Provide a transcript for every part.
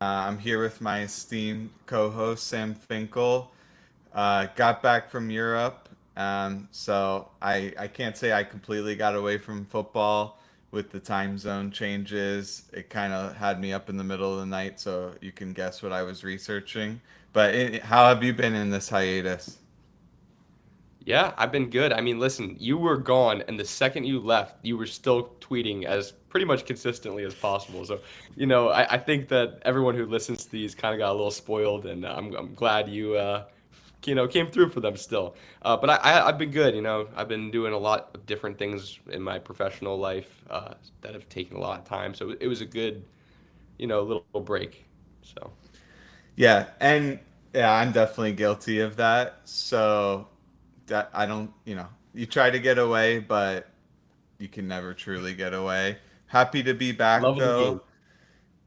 I'm here with my esteemed co-host Sam Finkel. Got back from Europe, so I can't say I completely got away from football with the time zone changes. It kind of had me up in the middle of the night, so you can guess what I was researching. But how have you been in this hiatus? Yeah, I've been good. I mean, listen, you were gone, and the second you left, you were still tweeting as pretty much consistently as possible. So, I think that everyone who listens to these kind of got a little spoiled, and I'm glad you came through for them still. But I've been good. I've been doing a lot of different things in my professional life that have taken a lot of time. So it was a good, little break. So. Yeah, and yeah, I'm definitely guilty of that. So that I don't, you try to get away, but you can never truly get away. Happy to be back Love of the game.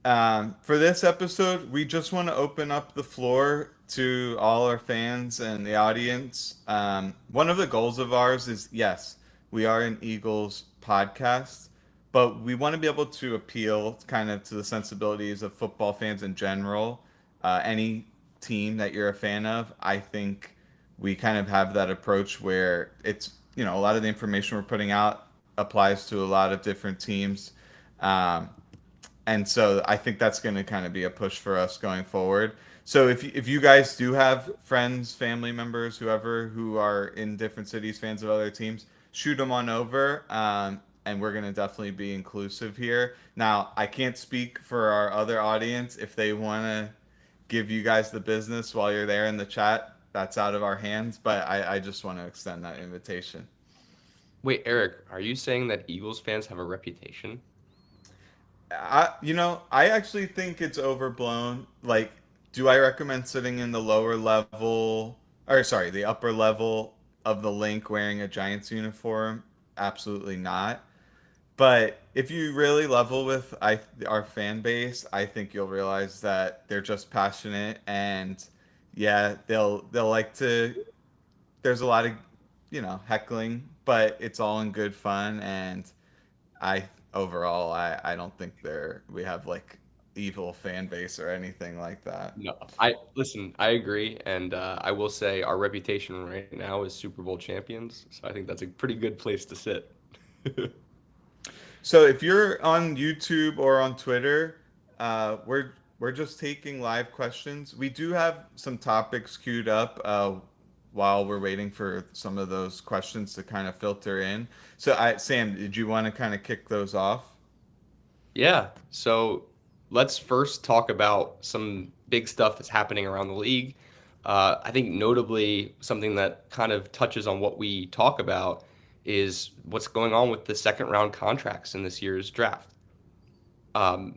though. For this episode, we just want to open up the floor to all our fans and the audience. One of the goals of ours is yes, we are an Eagles podcast, but we want to be able to appeal kind of to the sensibilities of football fans in general. Any team that you're a fan of, I think we kind of have that approach where it's, a lot of the information we're putting out applies to a lot of different teams. Um, and so I think that's going to kind of be a push for us going forward. So if you guys do have friends, family members, whoever who are in different cities, fans of other teams, shoot them on over. And we're going to definitely be inclusive here. Now, I can't speak for our other audience. If they want to give you guys the business while you're there in the chat, that's out of our hands. But I just want to extend that invitation. Wait, Eric, are you saying that Eagles fans have a reputation? I actually think it's overblown. Like, do I recommend sitting in the lower level, or sorry, the upper level of the link wearing a Giants uniform? Absolutely not. But if you really level with our fan base, I think you'll realize that they're just passionate and yeah, they'll like to. There's a lot of heckling, but it's all in good fun and I overall I don't think we have like evil fan base or anything like that. No, I listen. I agree, and I will say our reputation right now is Super Bowl champions. So I think that's a pretty good place to sit. So if you're on YouTube or on Twitter, we're just taking live questions. We do have some topics queued up while we're waiting for some of those questions to kind of filter in. So Sam, did you want to kind of kick those off? Yeah. So let's first talk about some big stuff that's happening around the league. I think notably something that kind of touches on what we talk about is what's going on with the second round contracts in this year's draft.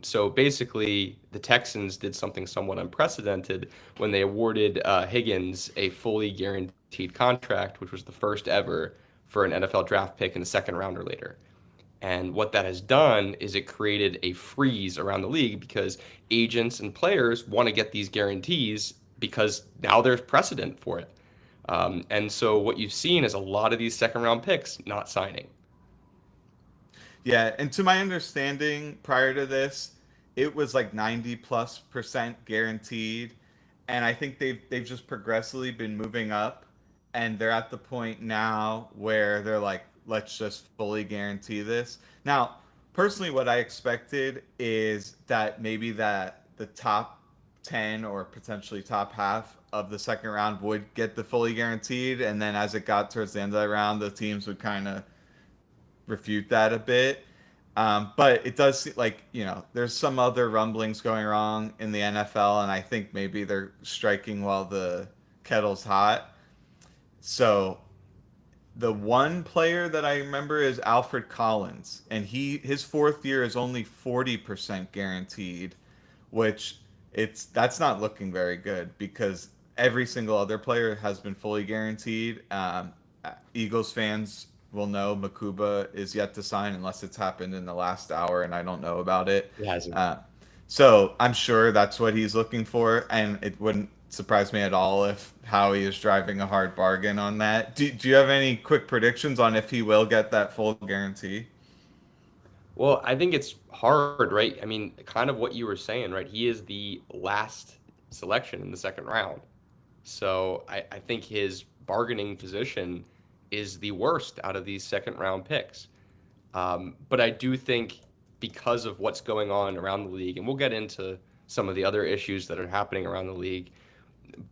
So basically, the Texans did something somewhat unprecedented when they awarded Higgins a fully guaranteed contract, which was the first ever for an NFL draft pick in the second round or later. And what that has done is it created a freeze around the league because agents and players want to get these guarantees because now there's precedent for it. And so what you've seen is a lot of these second round picks not signing. Yeah, and to my understanding, prior to this, it was like 90+% guaranteed, and I think they've just progressively been moving up, and they're at the point now where they're like, let's just fully guarantee this. Now, personally, what I expected is that maybe that the top 10 or potentially top half of the second round would get the fully guaranteed, and then as it got towards the end of that round, the teams would kind of refute that a bit. But it does seem like, there's some other rumblings going wrong in the NFL, and I think maybe they're striking while the kettle's hot. So the one player that I remember is Alfred Collins, and his fourth year is only 40% guaranteed, which that's not looking very good because every single other player has been fully guaranteed. Eagles fans will know Makuba is yet to sign unless it's happened in the last hour, and I don't know about it. It hasn't. Uh, so I'm sure that's what he's looking for, and it wouldn't surprise me at all if Howie is driving a hard bargain on that. Do you have any quick predictions on if he will get that full guarantee? Well, I think it's hard, right? I mean, kind of what you were saying, right? He is the last selection in the second round. So I think his bargaining position is the worst out of these second round picks. But I do think because of what's going on around the league, and we'll get into some of the other issues that are happening around the league,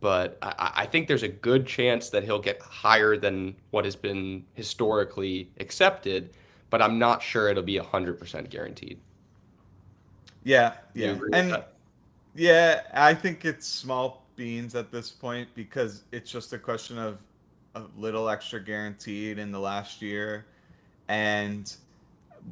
but I think there's a good chance that he'll get higher than what has been historically accepted, but I'm not sure it'll be 100% guaranteed. Yeah, Do you yeah. agree with And that? yeah, I think it's small beans at this point because it's just a question of a little extra guaranteed in the last year. And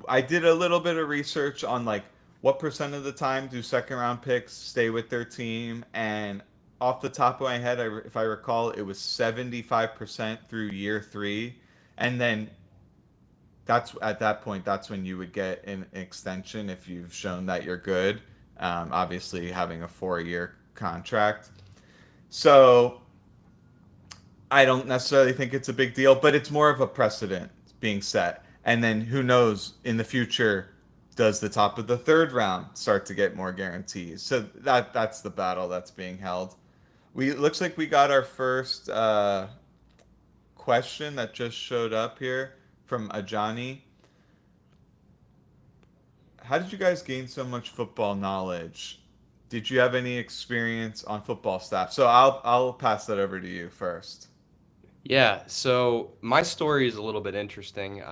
I did a little bit of research on like what percent of the time do second round picks stay with their team, and off the top of my head, if I recall, it was 75% through year 3, and then that's at that point that's when you would get an extension if you've shown that you're good. Obviously, having a 4-year contract, so I don't necessarily think it's a big deal, but it's more of a precedent being set. And then who knows in the future, does the top of the third round start to get more guarantees? So that's the battle that's being held. We looks like we got our first question that just showed up here from Ajani. How did you guys gain so much football knowledge? Did you have any experience on football staff? So I'll pass that over to you first. Yeah, so my story is a little bit interesting.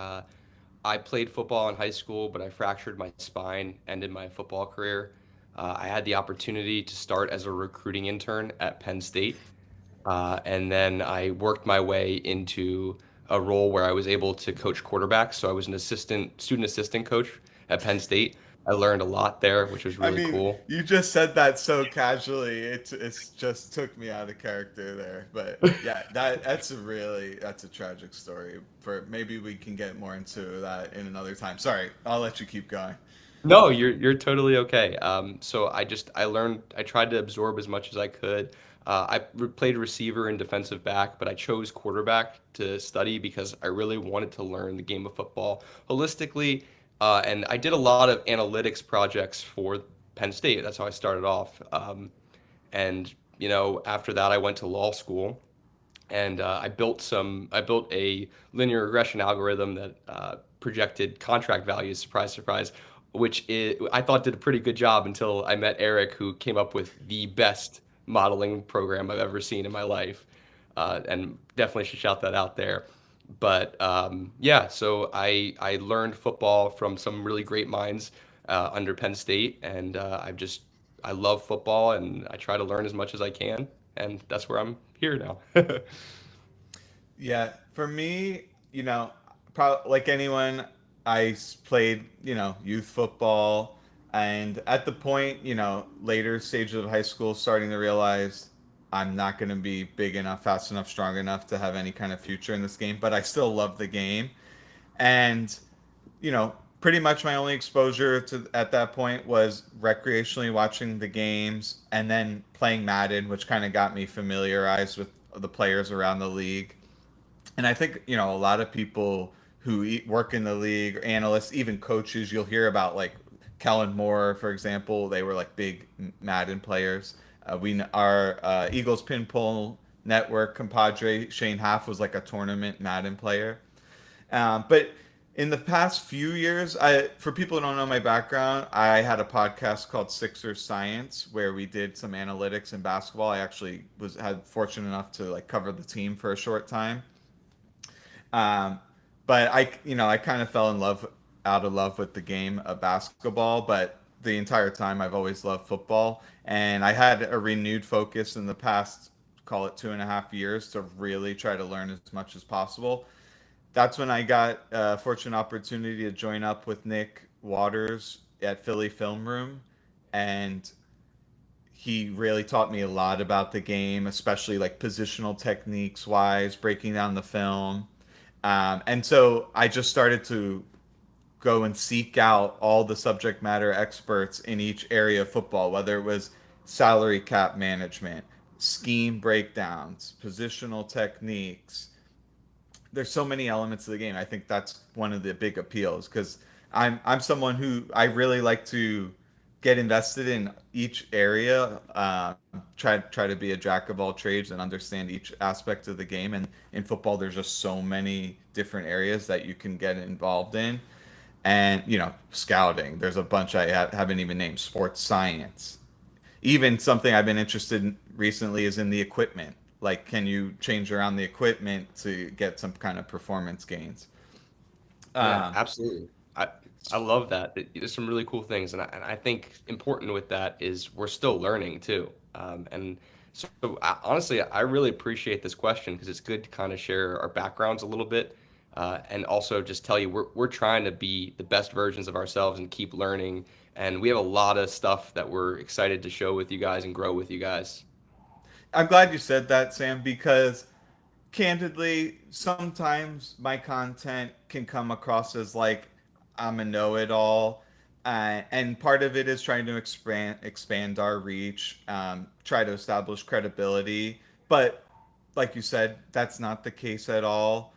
I played football in high school, but I fractured my spine, ended my football career. I had the opportunity to start as a recruiting intern at Penn State, and then I worked my way into a role where I was able to coach quarterbacks. So I was an student assistant coach at Penn State. I learned a lot there, which was I really mean, cool. you just said that so casually. It's just took me out of character there. But yeah, that's a tragic story. For maybe we can get more into that in another time. Sorry, I'll let you keep going. No, you're totally okay. So I learned I tried to absorb as much as I could. Played receiver and defensive back, but I chose quarterback to study because I really wanted to learn the game of football holistically. And I did a lot of analytics projects for Penn State. That's how I started off. And after that, I went to law school and I built a linear regression algorithm that projected contract values. Surprise, surprise, I thought did a pretty good job until I met Eric, who came up with the best modeling program I've ever seen in my life, and definitely should shout that out there. But yeah, so I learned football from some really great minds under Penn State, and I love football, and I try to learn as much as I can, and that's where I'm here now. Yeah, for me, like anyone, played, youth football, and at the point, later stages of high school, starting to realize I'm not going to be big enough, fast enough, strong enough to have any kind of future in this game, but I still love the game. And pretty much my only exposure to at that point was recreationally watching the games and then playing Madden, which kind of got me familiarized with the players around the league. And I think a lot of people who work in the league, or analysts, even coaches, you'll hear about like Kellen Moore, for example. They were like big Madden players. Our Eagles Pinball Network compadre Shane Half was like a tournament Madden player. But in the past few years, for people who don't know my background, I had a podcast called Sixers Science where we did some analytics in basketball. I actually was had fortunate enough to like cover the team for a short time. Um, but I kind of fell in love, out of love with the game of basketball. But the entire time, I've always loved football, and I had a renewed focus in the past, call it 2.5 years, to really try to learn as much as possible. That's when I got a fortunate opportunity to join up with Nick Waters at Philly Film Room, and he really taught me a lot about the game, especially like positional techniques wise, breaking down the film. And so I just started to go and seek out all the subject matter experts in each area of football, whether it was salary cap management, scheme breakdowns, positional techniques. There's so many elements of the game. I think that's one of the big appeals because I'm someone who I really like to get invested in each area. Try to be a jack of all trades and understand each aspect of the game. And in football, there's just so many different areas that you can get involved in. And scouting. There's a bunch haven't even named. Sports science. Even something I've been interested in recently is in the equipment. Like, can you change around the equipment to get some kind of performance gains? Yeah, Um, absolutely. I love that. There's some really cool things, and I think important with that is we're still learning too. And so honestly, I really appreciate this question because it's good to kind of share our backgrounds a little bit, and also just tell you we're trying to be the best versions of ourselves and keep learning. And we have a lot of stuff that we're excited to show with you guys and grow with you guys. I'm glad you said that, Sam, because candidly, sometimes my content can come across as like I'm a know-it-all, and part of it is trying to expand our reach, try to establish credibility. But like you said, that's not the case at all.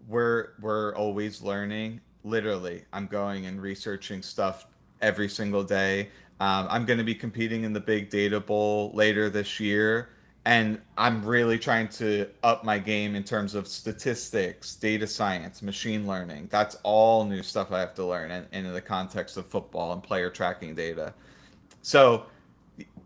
We're always learning. Literally, I'm going and researching stuff every single day. I'm going to be competing in the Big Data Bowl later this year, and I'm really trying to up my game in terms of statistics, data science, machine learning. That's all new stuff I have to learn in the context of football and player tracking data. So,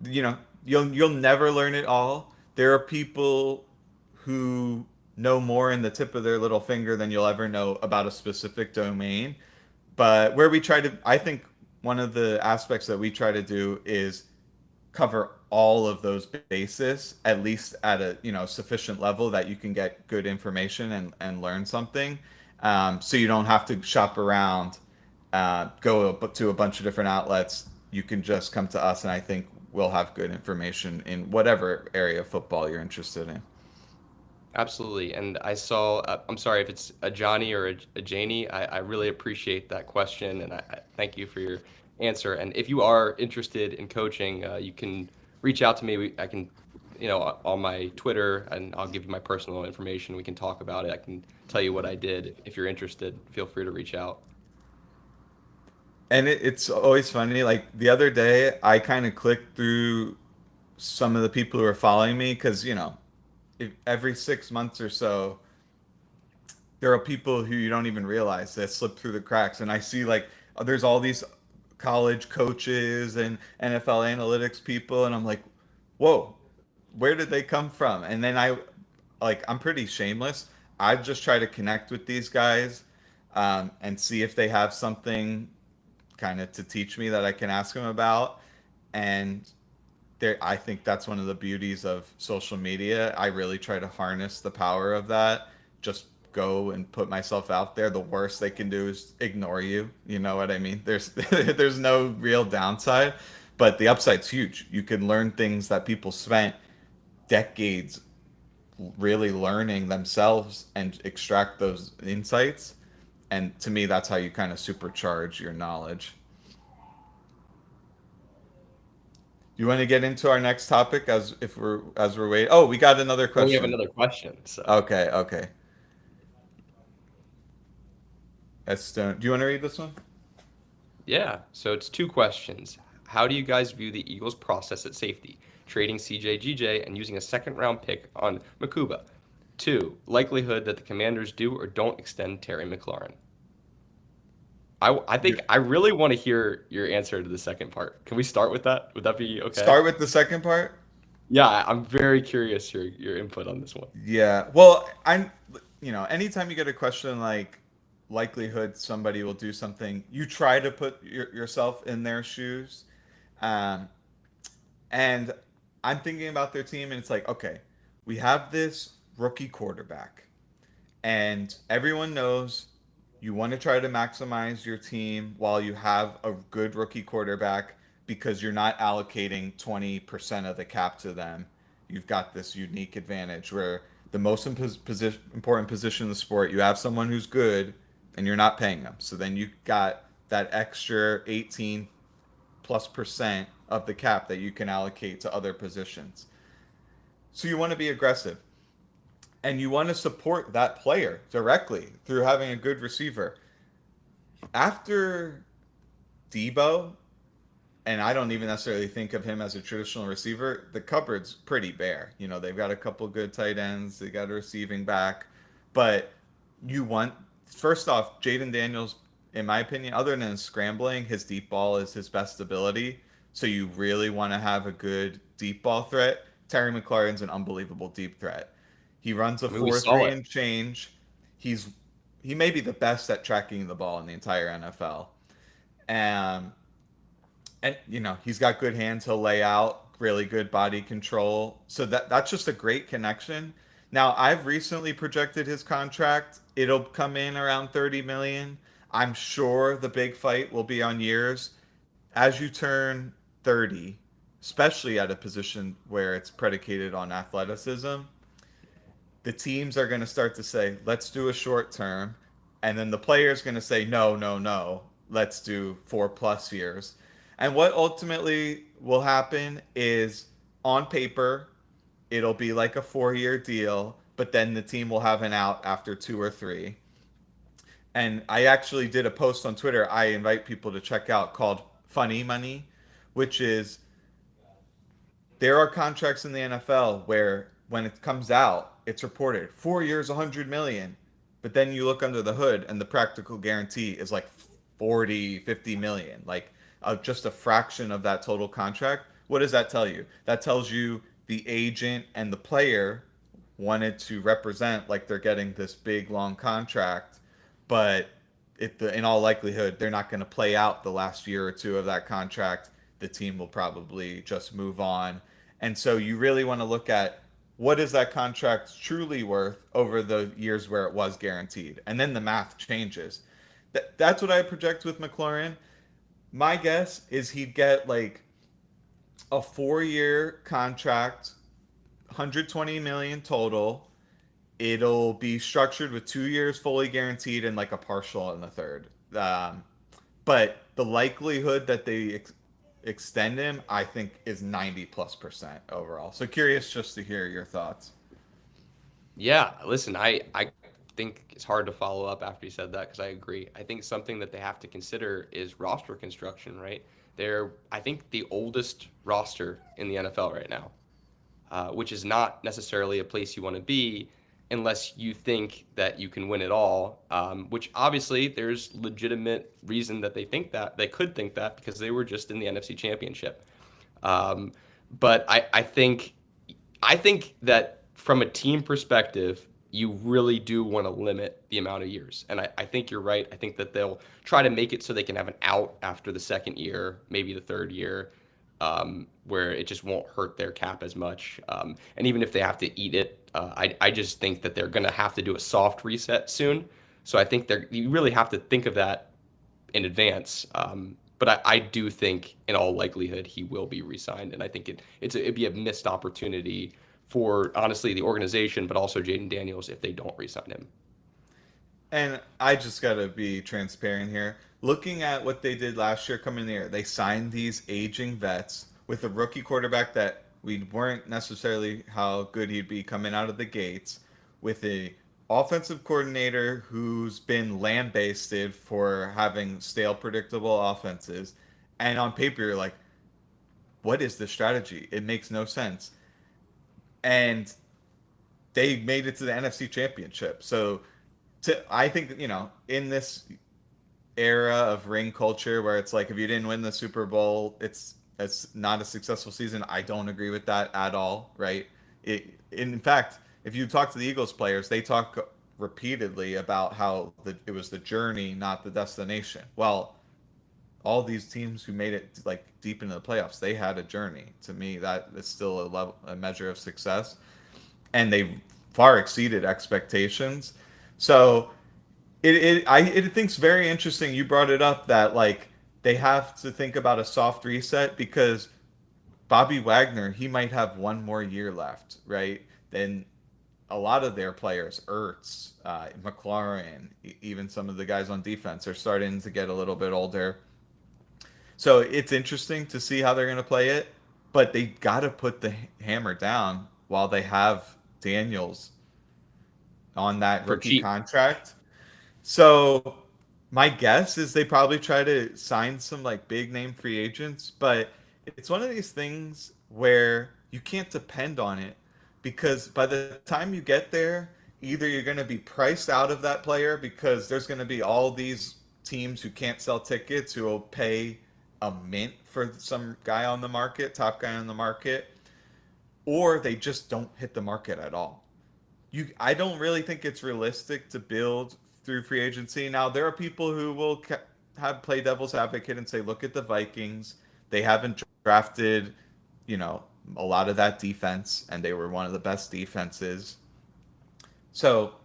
you'll never learn it all. There are people who know more in the tip of their little finger than you'll ever know about a specific domain. But where we try to, I think one of the aspects that we try to do is cover all of those bases, at least at a sufficient level that you can get good information and learn something. So you don't have to shop around, go to a bunch of different outlets. You can just come to us, and I think we'll have good information in whatever area of football you're interested in. Absolutely. And I saw, I'm sorry if it's a Johnny or a Janie. I really appreciate that question and I thank you for your answer. And if you are interested in coaching, you can reach out to me. I can, on my Twitter, and I'll give you my personal information. We can talk about it. I can tell you what I did. If you're interested, feel free to reach out. And it's always funny. Like the other day, I kind of clicked through some of the people who are following me because every 6 months or so, there are people who you don't even realize that slip through the cracks. And I see like there's all these college coaches and NFL analytics people, and I'm like, whoa, where did they come from? And then I'm pretty shameless. I just try to connect with these guys, and see if they have something kind of to teach me that I can ask them about. And I think that's one of the beauties of social media. I really try to harness the power of that. Just go and put myself out there. The worst they can do is ignore you. You know what I mean? There's there's no real downside, but the upside's huge. You can learn things that people spent decades really learning themselves and extract those insights. And to me, that's how you kind of supercharge your knowledge. You want to get into our next topic as we're waiting? Oh, we got another Well, we have question. another question. So, Okay, okay. Estone, do you want to read this one? yeah. So it's two questions. How do you guys view the Eagles' process at safety, trading CJ GJ and using a second round pick on Makuba? Two, likelihood that the Commanders do or don't extend Terry McLaurin. I You think I really want to hear your answer to the second part. Can we start with that? Would that be okay? start with the second part. Yeah, I'm very curious your input on this one. Yeah. Well, anytime you get a question like likelihood somebody will do something, you try to put yourself in their shoes. Um, and I'm thinking about their team, and it's like, okay, we have this rookie quarterback, and everyone knows you want to try to maximize your team while you have a good rookie quarterback because you're not allocating 20% of the cap to them. You've got this unique advantage where the most important position in the sport, you have someone who's good and you're not paying them. So then you got that extra 18 plus percent of the cap that you can allocate to other positions. So you want to be aggressive and you want to support that player directly through having a good receiver. After Debo, and I don't even necessarily think of him as a traditional receiver, the cupboard's pretty bare. You know, they've got a couple good tight ends, they got a receiving back, but you want, first off, Jaden Daniels, in my opinion, other than scrambling, his deep ball is his best ability. So you really want to have a good deep ball threat. Terry McLaurin's an unbelievable deep threat. He runs a I mean, we 4 saw 3 it. and change. He's he may be the best at tracking the ball in the entire NFL. Um, and you know he's got good hands. He'll lay out really good body control. So that's just a great connection. Now I've recently projected his contract. It'll come in around 30 million. I'm sure the big fight will be on years. As you turn 30, especially at a position where it's predicated on athleticism, the teams are going to start to say, let's do a short term. And then the player's going to say, no, no, no, let's do 4+ years. And what ultimately will happen is on paper, it'll be like a 4 year deal, but then the team will have an out after 2 or 3. And I actually did a post on Twitter I invite people to check out called Funny Money, which is there are contracts in the NFL where when it comes out, it's reported 4 years, 100 million. But then you look under the hood and the practical guarantee is like 40, 50 million, like just a fraction of that total contract. What does that tell you? That tells you the agent and the player wanted to represent like they're getting this big long contract, but in all likelihood, they're not going to play out the last year or two of that contract. The team will probably just move on. And so you really want to look at what is that contract truly worth over the years where it was guaranteed. And then the math changes. That's what I project with McLaurin. My guess is he'd get like a 4 year contract, 120 million total. It'll be structured with 2 years fully guaranteed and like a partial in the third. But the likelihood that they extend him, I think, is 90+% overall. So curious just to hear your thoughts. Yeah, listen, I think it's hard to follow up after you said that because I agree. I think something that they have to consider is roster construction, right? They're, I think, the oldest roster in the NFL right now, which is not necessarily a place you want to be unless you think that you can win it all. Which obviously there's legitimate reason that they could think that because they were just in the NFC Championship. Um, but I think that from a team perspective, you really do want to limit the amount of years. And I think you're right. I think that they'll try to make it so they can have an out after the second year, maybe the third year, where it just won't hurt their cap as much. And even if they have to eat it, I just think that they're going to have to do a soft reset soon. So I think you really have to think of that in advance. But I do think, in all likelihood, he will be re-signed, and I think it'd be a missed opportunity for honestly the organization, but also Jaden Daniels if they don't re-sign him. And I just got to be transparent here. Looking at what they did last year coming in the year, they signed these aging vets with a rookie quarterback that we weren't necessarily how good he'd be coming out of the gates, with a offensive coordinator who's been lambasted for having stale, predictable offenses. And on paper, you're like, what is the strategy? It makes no sense. And they made it to the NFC Championship. So I think, in this era of ring culture where it's like if you didn't win the Super Bowl, it's not a successful season. I don't agree with that at all, right? In fact, if you talk to the Eagles players, they talk repeatedly about how it was the journey, not the destination. Well, all these teams who made it like deep into the playoffs, they had a journey. To me, that is still a measure of success, and they far exceeded expectations. So it thinks very interesting. You brought it up that like they have to think about a soft reset because Bobby Wagner, he might have one more year left, right? Then a lot of their players, Ertz, McLaurin, even some of the guys on defense are starting to get a little bit older. So it's interesting to see how they're going to play it, but they got to put the hammer down while they have Daniels on that For rookie cheap. contract. So My guess is they probably try to sign some like big name free agents, but it's one of these things where you can't depend on it because by the time you get there, either you're going to be priced out of that player because there's going to be all these teams who can't sell tickets who will pay a mint for some guy on the market, top guy on the market, or they just don't hit the market at all. I don't really think it's realistic to build through free agency. Now there are people who will have play devil's advocate and say, look at the Vikings. They haven't drafted, you know, a lot of that defense, and they were one of the best defenses. So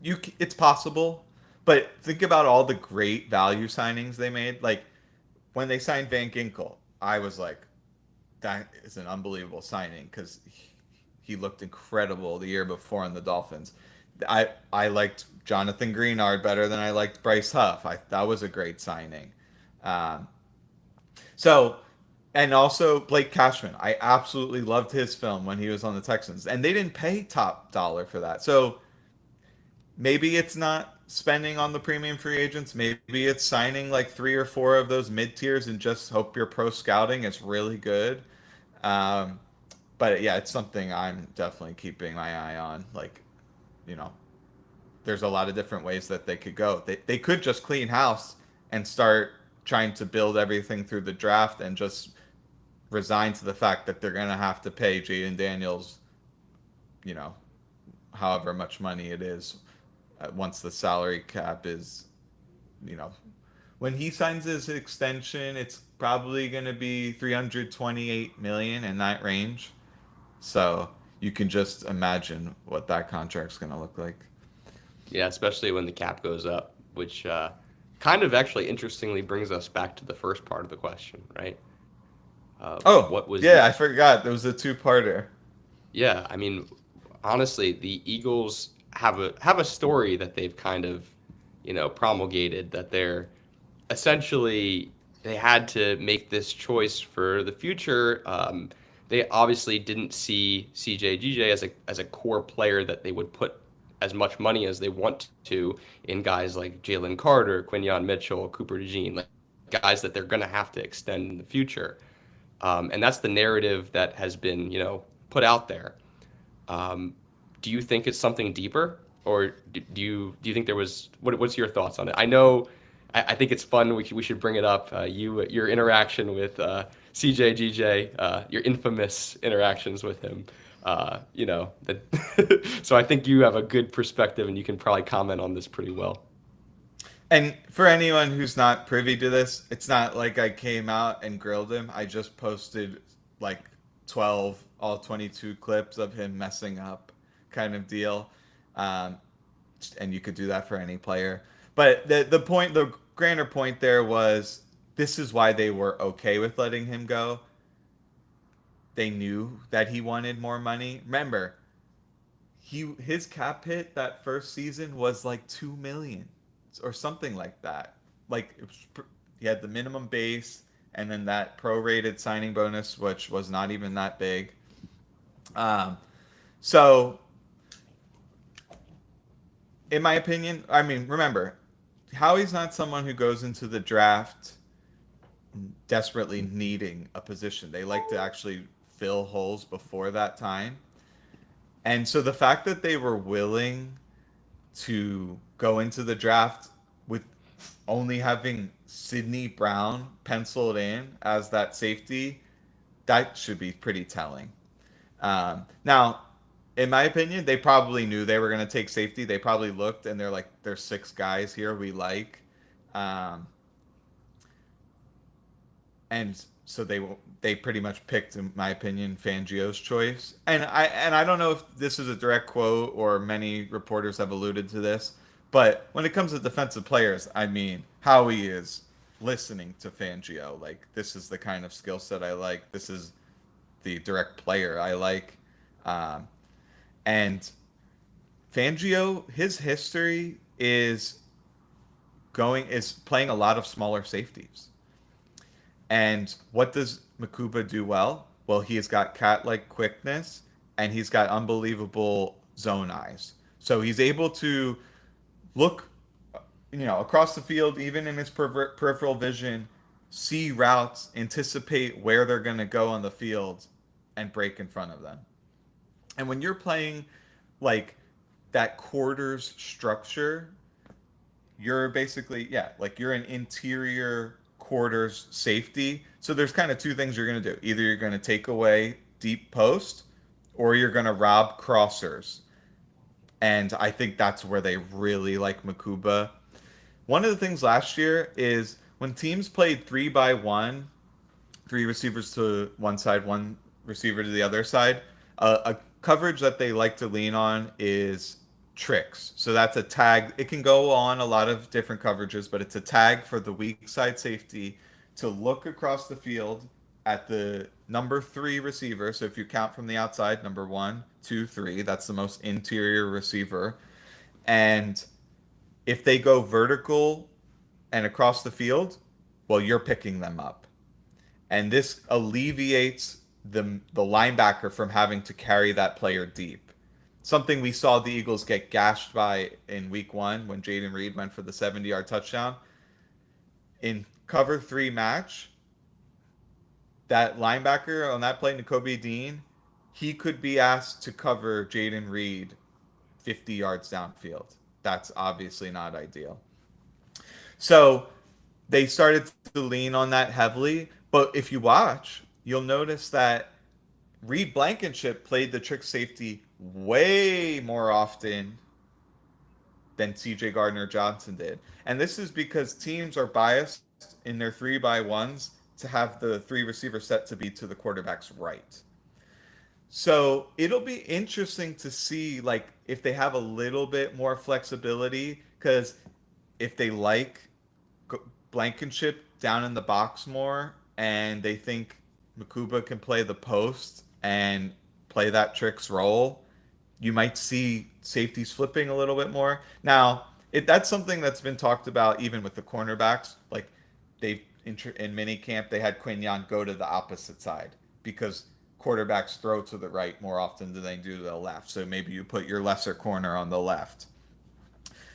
it's possible, but think about all the great value signings they made. Like when they signed Van Ginkel, I was like, that is an unbelievable signing because he looked incredible the year before in the Dolphins. I liked Jonathan Greenard better than I liked Bryce Huff. That was a great signing. Um, so, and also Blake Cashman. I absolutely loved his film when he was on the Texans, and they didn't pay top dollar for that. So maybe it's not spending on the premium free agents. Maybe it's signing like 3 or 4 of those mid tiers and just hope your pro scouting is really good. Um, but yeah, it's something I'm definitely keeping my eye on. Like, you know, there's a lot of different ways that they could go. They could just clean house and start trying to build everything through the draft and just resign to the fact that they're going to have to pay Jaden Daniels, you know, however much money it is once the salary cap is, you know, when he signs his extension, it's probably going to be 328 million in that range. So you can just imagine what that contract's going to look like. Yeah, especially when the cap goes up, which kind of actually interestingly brings us back to the first part of the question, right? Oh, What was yeah, the I forgot. There was a two-parter. Yeah, I mean, honestly, the Eagles have a story that they've kind of, promulgated that they're essentially they had to make this choice for the future. They obviously didn't see CJ as a core player that they would put as much money as they want to in guys like Jalen Carter, Quinyon Mitchell, Cooper DeJean, like guys that they're going to have to extend in the future. And that's the narrative that has been, put out there. Um, do you think it's something deeper, or do you think there was what's your thoughts on it? I know, I think it's fun. We should bring it up. Your interaction with CJ your infamous interactions with him. That so I think you have a good perspective, and you can probably comment on this pretty well. And for anyone who's not privy to this, it's not like I came out and grilled him. I just posted like 12, all 22 clips of him messing up kind of deal. Um, and you could do that for any player. But the grander point there was this is why they were okay with letting him go. They knew that he wanted more money. Remember, his cap hit that first season was like 2 million or something like that. Like he had the minimum base and then that prorated signing bonus, which was not even that big. So, in my opinion, I mean, remember, Howie's not someone who goes into the draft desperately needing a position. They like to actually fill holes before that time. And so the fact that they were willing to go into the draft with only having Sidney Brown penciled in as that safety, that should be pretty telling. Now, in my opinion, they probably knew they were going to take safety. They probably looked and they're like, there's 6 guys here we like. Um, and so they pretty much picked, in my opinion, Fangio's choice. And I don't know if this is a direct quote or many reporters have alluded to this, but when it comes to defensive players, I mean, Howie is listening to Fangio. Like, this is the kind of skill set I like. This is the direct player I like. Um, and Fangio, his history is playing a lot of smaller safeties. And what does Makuba do well? Well, he's got cat-like quickness and he's got unbelievable zone eyes. So he's able to look across the field, even in his peripheral vision, see routes, anticipate where they're going to go on the field, and break in front of them. And when you're playing like that quarters structure, you're basically, yeah, like you're an interior quarters safety. So there's kind of two things you're going to do. Either you're going to take away deep post or you're going to rob crossers. And I think that's where they really like Makuba. One of the things last year is when teams played 3-by-1, three receivers to one side, one receiver to the other side, a coverage that they like to lean on is tricks. So that's a tag. It can go on a lot of different coverages, but it's a tag for the weak side safety to look across the field at the number 3 receiver. So if you count from the outside, number 1, 2, 3, that's the most interior receiver. And if they go vertical and across the field, well, you're picking them up. And this alleviates the linebacker from having to carry that player deep. Something we saw the Eagles get gashed by in week 1 when Jayden Reed went for the 70-yard touchdown. In cover 3 match, that linebacker on that play, Nakobe Dean, he could be asked to cover Jayden Reed 50 yards downfield. That's obviously not ideal. So they started to lean on that heavily. But if you watch, you'll notice that Reed Blankenship played the trick safety way more often than CJ Gardner Johnson did. And this is because teams are biased in their 3-by-1s to have the 3 receiver set to be to the quarterback's right. So it'll be interesting to see like if they have a little bit more flexibility, because if they like Blankenship down in the box more and they think Makuba can play the post and play that tricks role, you might see safeties flipping a little bit more. Now, that's something that's been talked about even with the cornerbacks. Like they've in mini camp, they had Quinyon go to the opposite side because quarterbacks throw to the right more often than they do to the left. So maybe you put your lesser corner on the left.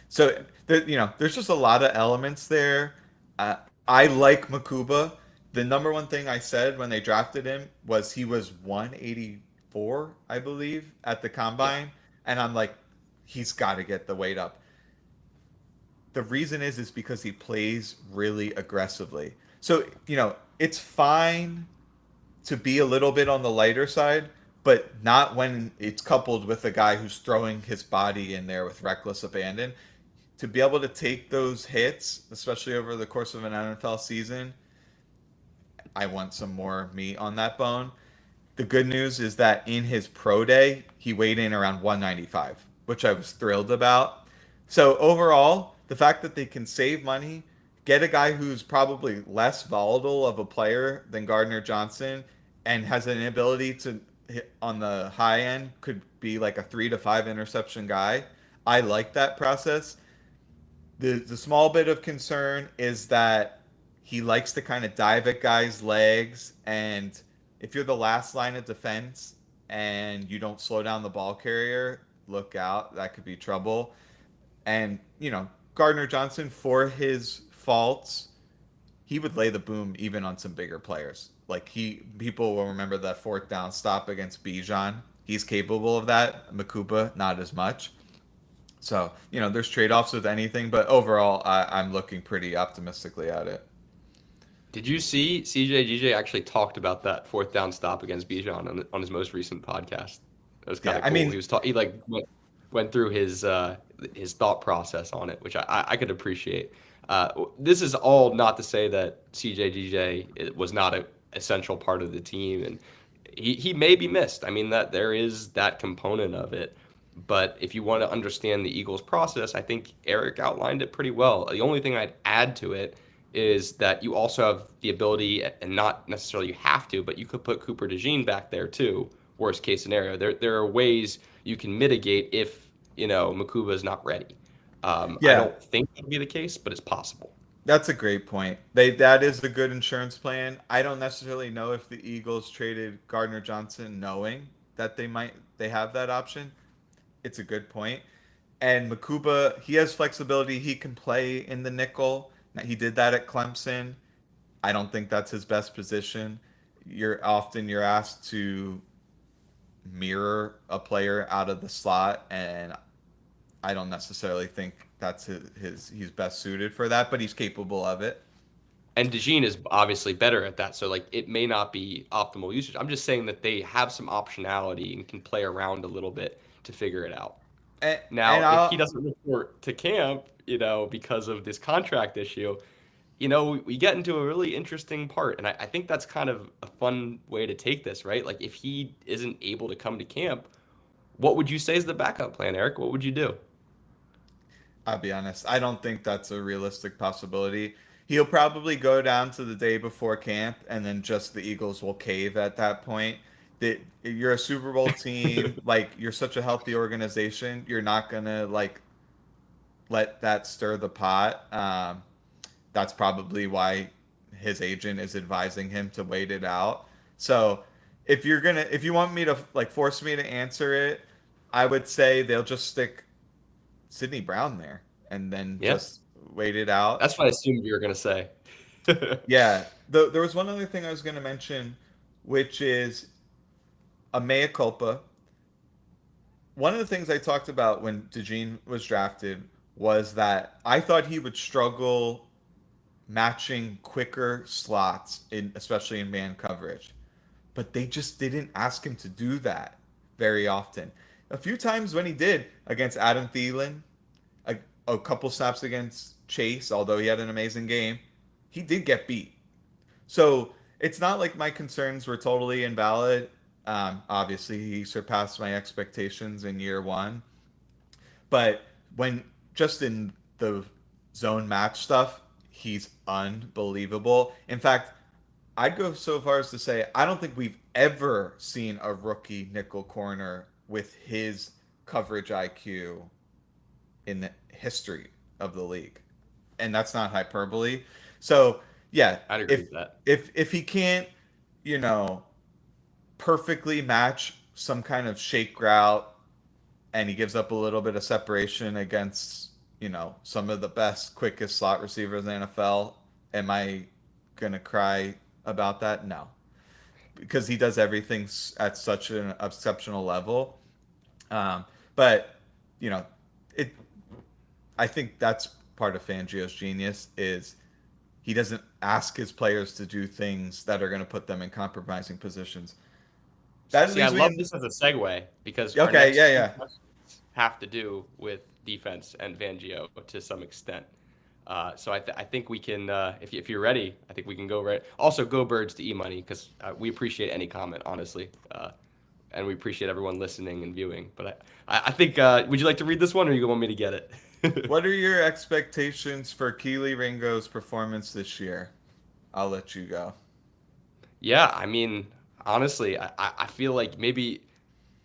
So there's just a lot of elements there. I like Makuba. The number one thing I said when they drafted him was he was 184, I believe, at the combine, and I'm like, he's got to get the weight up. The reason is because he plays really aggressively. So it's fine to be a little bit on the lighter side, but not when it's coupled with a guy who's throwing his body in there with reckless abandon. To be able to take those hits, especially over the course of an NFL season, I want some more meat on that bone. The good news is that in his pro day, he weighed in around 195, which I was thrilled about. So overall, the fact that they can save money, get a guy who's probably less volatile of a player than Gardner Johnson and has an ability to hit on the high end, could be like a 3 to 5 interception guy. I like that process. The small bit of concern is that he likes to kind of dive at guys' legs, and if you're the last line of defense and you don't slow down the ball carrier, look out. That could be trouble. And, Gardner Johnson, for his faults, he would lay the boom even on some bigger players. Like people will remember that 4th down stop against Bijan. He's capable of that. Makuba, not as much. So, there's trade-offs with anything, but overall, I'm looking pretty optimistically at it. Did you see CJ actually talked about that 4th down stop against Bijan on his most recent podcast? It was kind of cool. I mean, he went through his thought process on it, which I could appreciate. This is all not to say that CJ was not an essential part of the team, and he may be missed. I mean, that there is that component of it. But if you want to understand the Eagles' process, I think Eric outlined it pretty well. The only thing I'd add to it is that you also have the ability, and not necessarily you have to, but you could put Cooper DeJean back there too, worst case scenario. There are ways you can mitigate if, Makuba is not ready. I don't think that would be the case, but it's possible. That's a great point. That is a good insurance plan. I don't necessarily know if the Eagles traded Gardner Johnson knowing that they have that option. It's a good point. And Makuba, he has flexibility. He can play in the nickel. Now, he did that at Clemson. I don't think that's his best position. You're asked to mirror a player out of the slot, and I don't necessarily think that's he's best suited for that, but he's capable of it. And DeJean is obviously better at that, so like it may not be optimal usage. I'm just saying that they have some optionality and can play around a little bit to figure it out. And Now, if he I'll doesn't report to camp, because of this contract issue, we get into a really interesting part. And I think that's kind of a fun way to take this, right? Like, if he isn't able to come to camp, what would you say is the backup plan, Eric? What would you do? I'll be honest, I don't think that's a realistic possibility. He'll probably go down to the day before camp, and then just the Eagles will cave at that point. That you're a Super Bowl team, like you're such a healthy organization, you're not gonna like let that stir the pot. That's probably why his agent is advising him to wait it out. So if you want me to like force me to answer it, I would say they'll just stick Sidney Brown there and then Yeah, just wait it out. that's what I assumed you were going to say. Yeah, there was one other thing I was going to mention, which is a mea culpa. One of the things I talked about when DeJean was drafted was that I thought he would struggle matching quicker slots in especially in man coverage. But they just didn't ask him to do that very often. A few times when he did against Adam Thielen, a, a couple snaps against Chase, although he had an amazing game, he did get beat. So it's not like my concerns were totally invalid. Obviously, he surpassed my expectations in year one. But when just in the zone match stuff, he's unbelievable. In fact, I'd go so far as to say I don't think we've ever seen a rookie nickel corner with his coverage IQ in the history of the league. And that's not hyperbole. So, yeah, I'd agree with that. if he can't, you know, perfectly match some kind of shake route and he gives up a little bit of separation against, some of the best, quickest slot receivers in the NFL, am I going to cry about that? No. Because he does everything at such an exceptional level. But, you know, it. I think that's part of Fangio's genius is he doesn't ask his players to do things that are going to put them in compromising positions. That See, I leads me love in. this as a segue because our Okay, next yeah, two yeah. questions have to do with defense and Fangio to some extent. So I think we can, if you're ready, I think we can go right. Also, go Birds to E-Money because we appreciate any comment, honestly. And we appreciate everyone listening and viewing. But I think, would you like to read this one or you want me to get it? What are your expectations for Keely Ringo's performance this year? I'll let you go. Yeah, I mean, honestly, I feel like maybe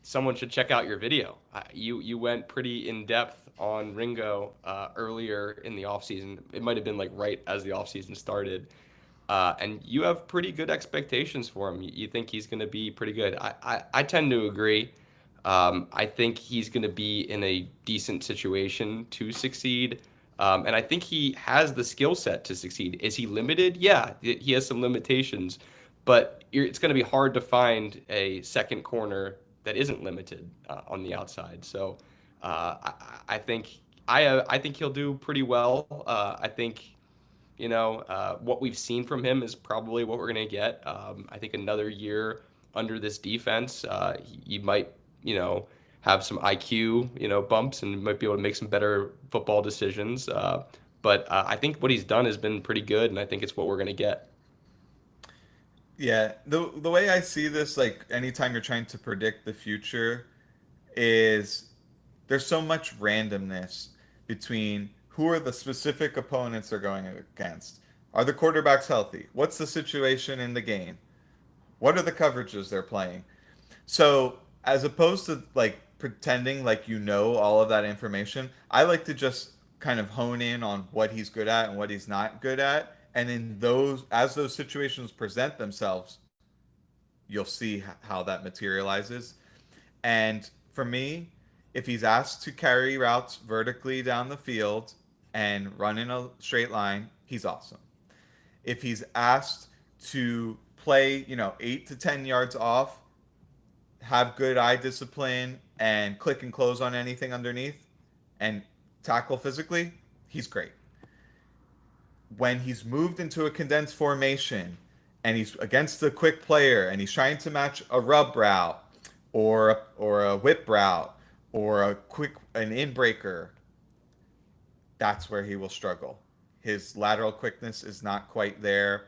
someone should check out your video. You went pretty in depth on Ringo earlier in the offseason. It might have been like right as the offseason started. And you have pretty good expectations for him. You think he's going to be pretty good. I tend to agree. I think he's going to be in a decent situation to succeed. And I think he has the skill set to succeed. Is he limited? Yeah, he has some limitations, but it's going to be hard to find a second corner that isn't limited on the outside. So I think I think he'll do pretty well. I think what we've seen from him is probably what we're going to get. I think another year under this defense, he might, have some IQ, bumps and might be able to make some better football decisions. But I think what he's done has been pretty good, and I think it's what we're going to get. Yeah, the way I see this, like anytime you're trying to predict the future, is there's so much randomness between who are the specific opponents they're going against. Are the quarterbacks healthy? What's the situation in the game? What are the coverages they're playing? So, as opposed to like pretending like you know all of that information, I like to just kind of hone in on what he's good at and what he's not good at. And in those, as those situations present themselves, you'll see how that materializes. And for me, If he's asked to carry routes vertically down the field and run in a straight line, he's awesome. If he's asked to play, 8 to 10 yards off, have good eye discipline, and click and close on anything underneath, and tackle physically, he's great. When he's moved into a condensed formation and he's against a quick player and he's trying to match a rub route or a whip route or an in breaker, that's where he will struggle. His lateral quickness is not quite there.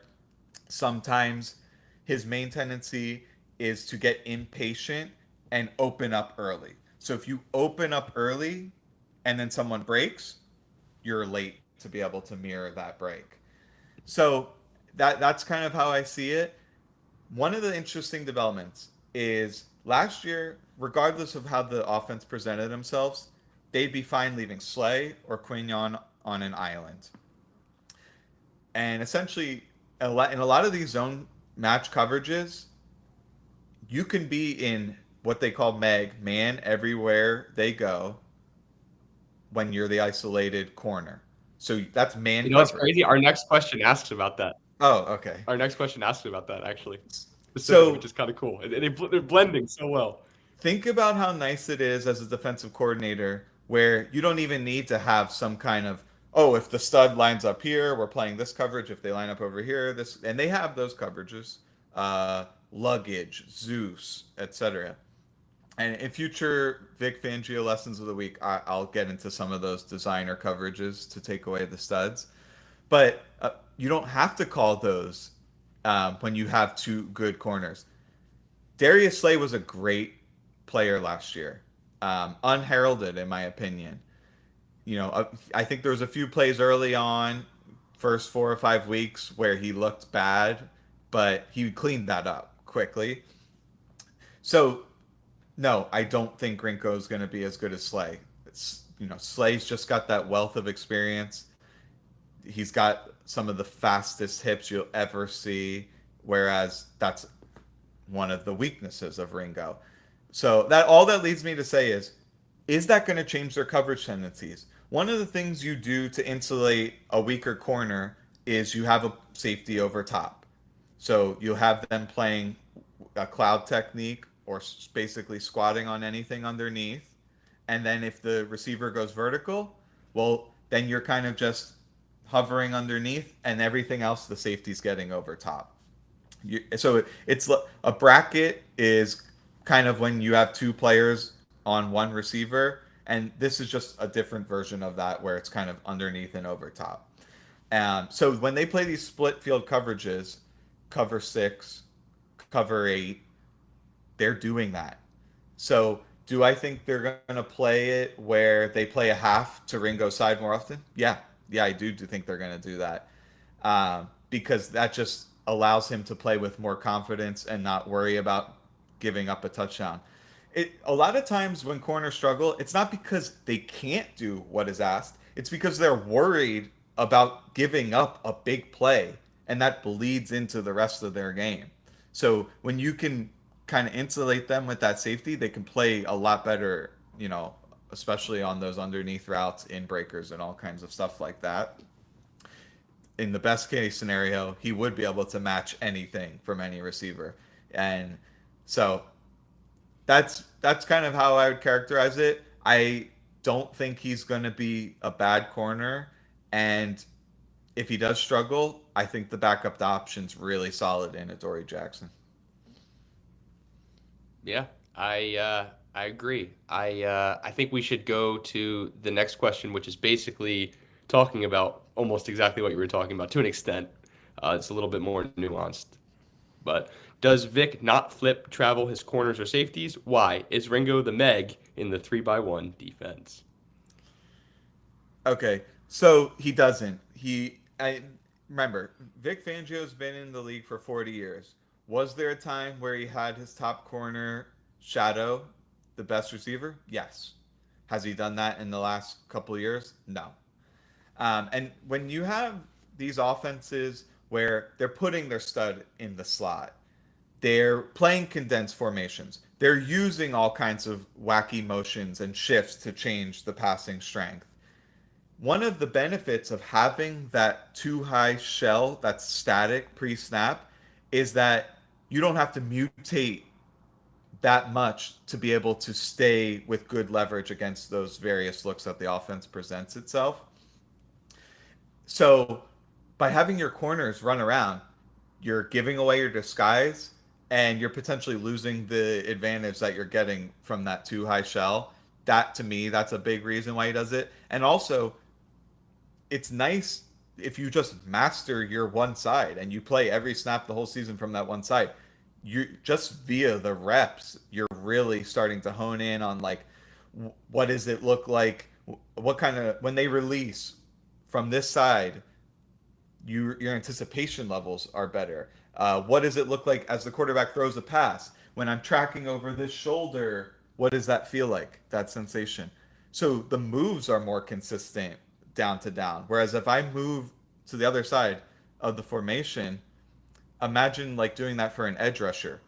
Sometimes his main tendency is to get impatient and open up early. So if you open up early and then someone breaks, you're late to be able to mirror that break. So that's kind of how I see it. One of the interesting developments is last year, regardless of how the offense presented themselves, they'd be fine leaving Slay or Quignon on an island. And essentially, in a lot of these zone match coverages, you can be in what they call man everywhere they go when you're the isolated corner. So that's man You know what's coverage. crazy? Our next question asks about that. Oh, okay. Our next question asks about that, actually. So Which is kind of cool. They're blending so well. think about how nice it is as a defensive coordinator where you don't even need to have some kind of, oh, if the stud lines up here, we're playing this coverage. If they line up over here, this, and they have those coverages, luggage, Zeus, etc. And in future Vic Fangio lessons of the week, I'll get into some of those designer coverages to take away the studs. But you don't have to call those when you have two good corners. Darius Slay was a great player last year, unheralded in my opinion. I think there was a few plays early on, first 4 or 5 weeks, where he looked bad, but he cleaned that up quickly. So no, I don't think Grinko is going to be as good as Slay. Slay's just got that wealth of experience. He's got some of the fastest hips you'll ever see, whereas that's one of the weaknesses of Ringo. So that all that leads me to say is that going to change their coverage tendencies? One of the things you do to insulate a weaker corner is you have a safety over top. So you'll have them playing a cloud technique or basically squatting on anything underneath. And then if the receiver goes vertical, well, then you're kind of just hovering underneath and everything else the safety's getting over top. So it's a bracket is kind of when you have two players on one receiver, and this is just a different version of that where it's kind of underneath and over top. So when they play these split field coverages, cover 6, cover 8, they're doing that. So do I think they're going to play it where they play a half to Ringo's side more often? Yeah, I do think they're going to do that because that just allows him to play with more confidence and not worry about giving up a touchdown. A lot of times when corners struggle, it's not because they can't do what is asked. It's because they're worried about giving up a big play, and that bleeds into the rest of their game. So when you can kind of insulate them with that safety, they can play a lot better, especially on those underneath routes, in breakers, and all kinds of stuff like that. In the best case scenario, he would be able to match anything from any receiver. And so that's kind of how I would characterize it. I don't think he's going to be a bad corner, and if he does struggle, I think the backup option's really solid in Adoree Jackson. Yeah, I agree. I think we should go to the next question, which is basically talking about almost exactly what you were talking about to an extent. It's a little bit more nuanced. But does Vic not flip travel his corners or safeties? Why? Is Ringo the Meg in the 3-by-1 defense? Okay, so he doesn't. I remember Vic Fangio's been in the league for 40 years. Was there a time where he had his top corner shadow the best receiver? Yes. Has he done that in the last couple of years? No. And when you have these offenses where they're putting their stud in the slot, they're playing condensed formations. They're using all kinds of wacky motions and shifts to change the passing strength. One of the benefits of having that too high shell that's static pre snap is that you don't have to mutate that much to be able to stay with good leverage against those various looks that the offense presents itself. So by having your corners run around, you're giving away your disguise and you're potentially losing the advantage that you're getting from that too high shell. That to me, that's a big reason why he does it. And also, it's nice if you just master your one side and you play every snap the whole season from that one side. You just via the reps, you're really starting to hone in on like what does it look like, what kind of when they release from this side, your anticipation levels are better. What does it look like as the quarterback throws a pass? When I'm tracking over this shoulder, what does that feel like? That sensation. So the moves are more consistent down to down. Whereas if I move to the other side of the formation, imagine like doing that for an edge rusher.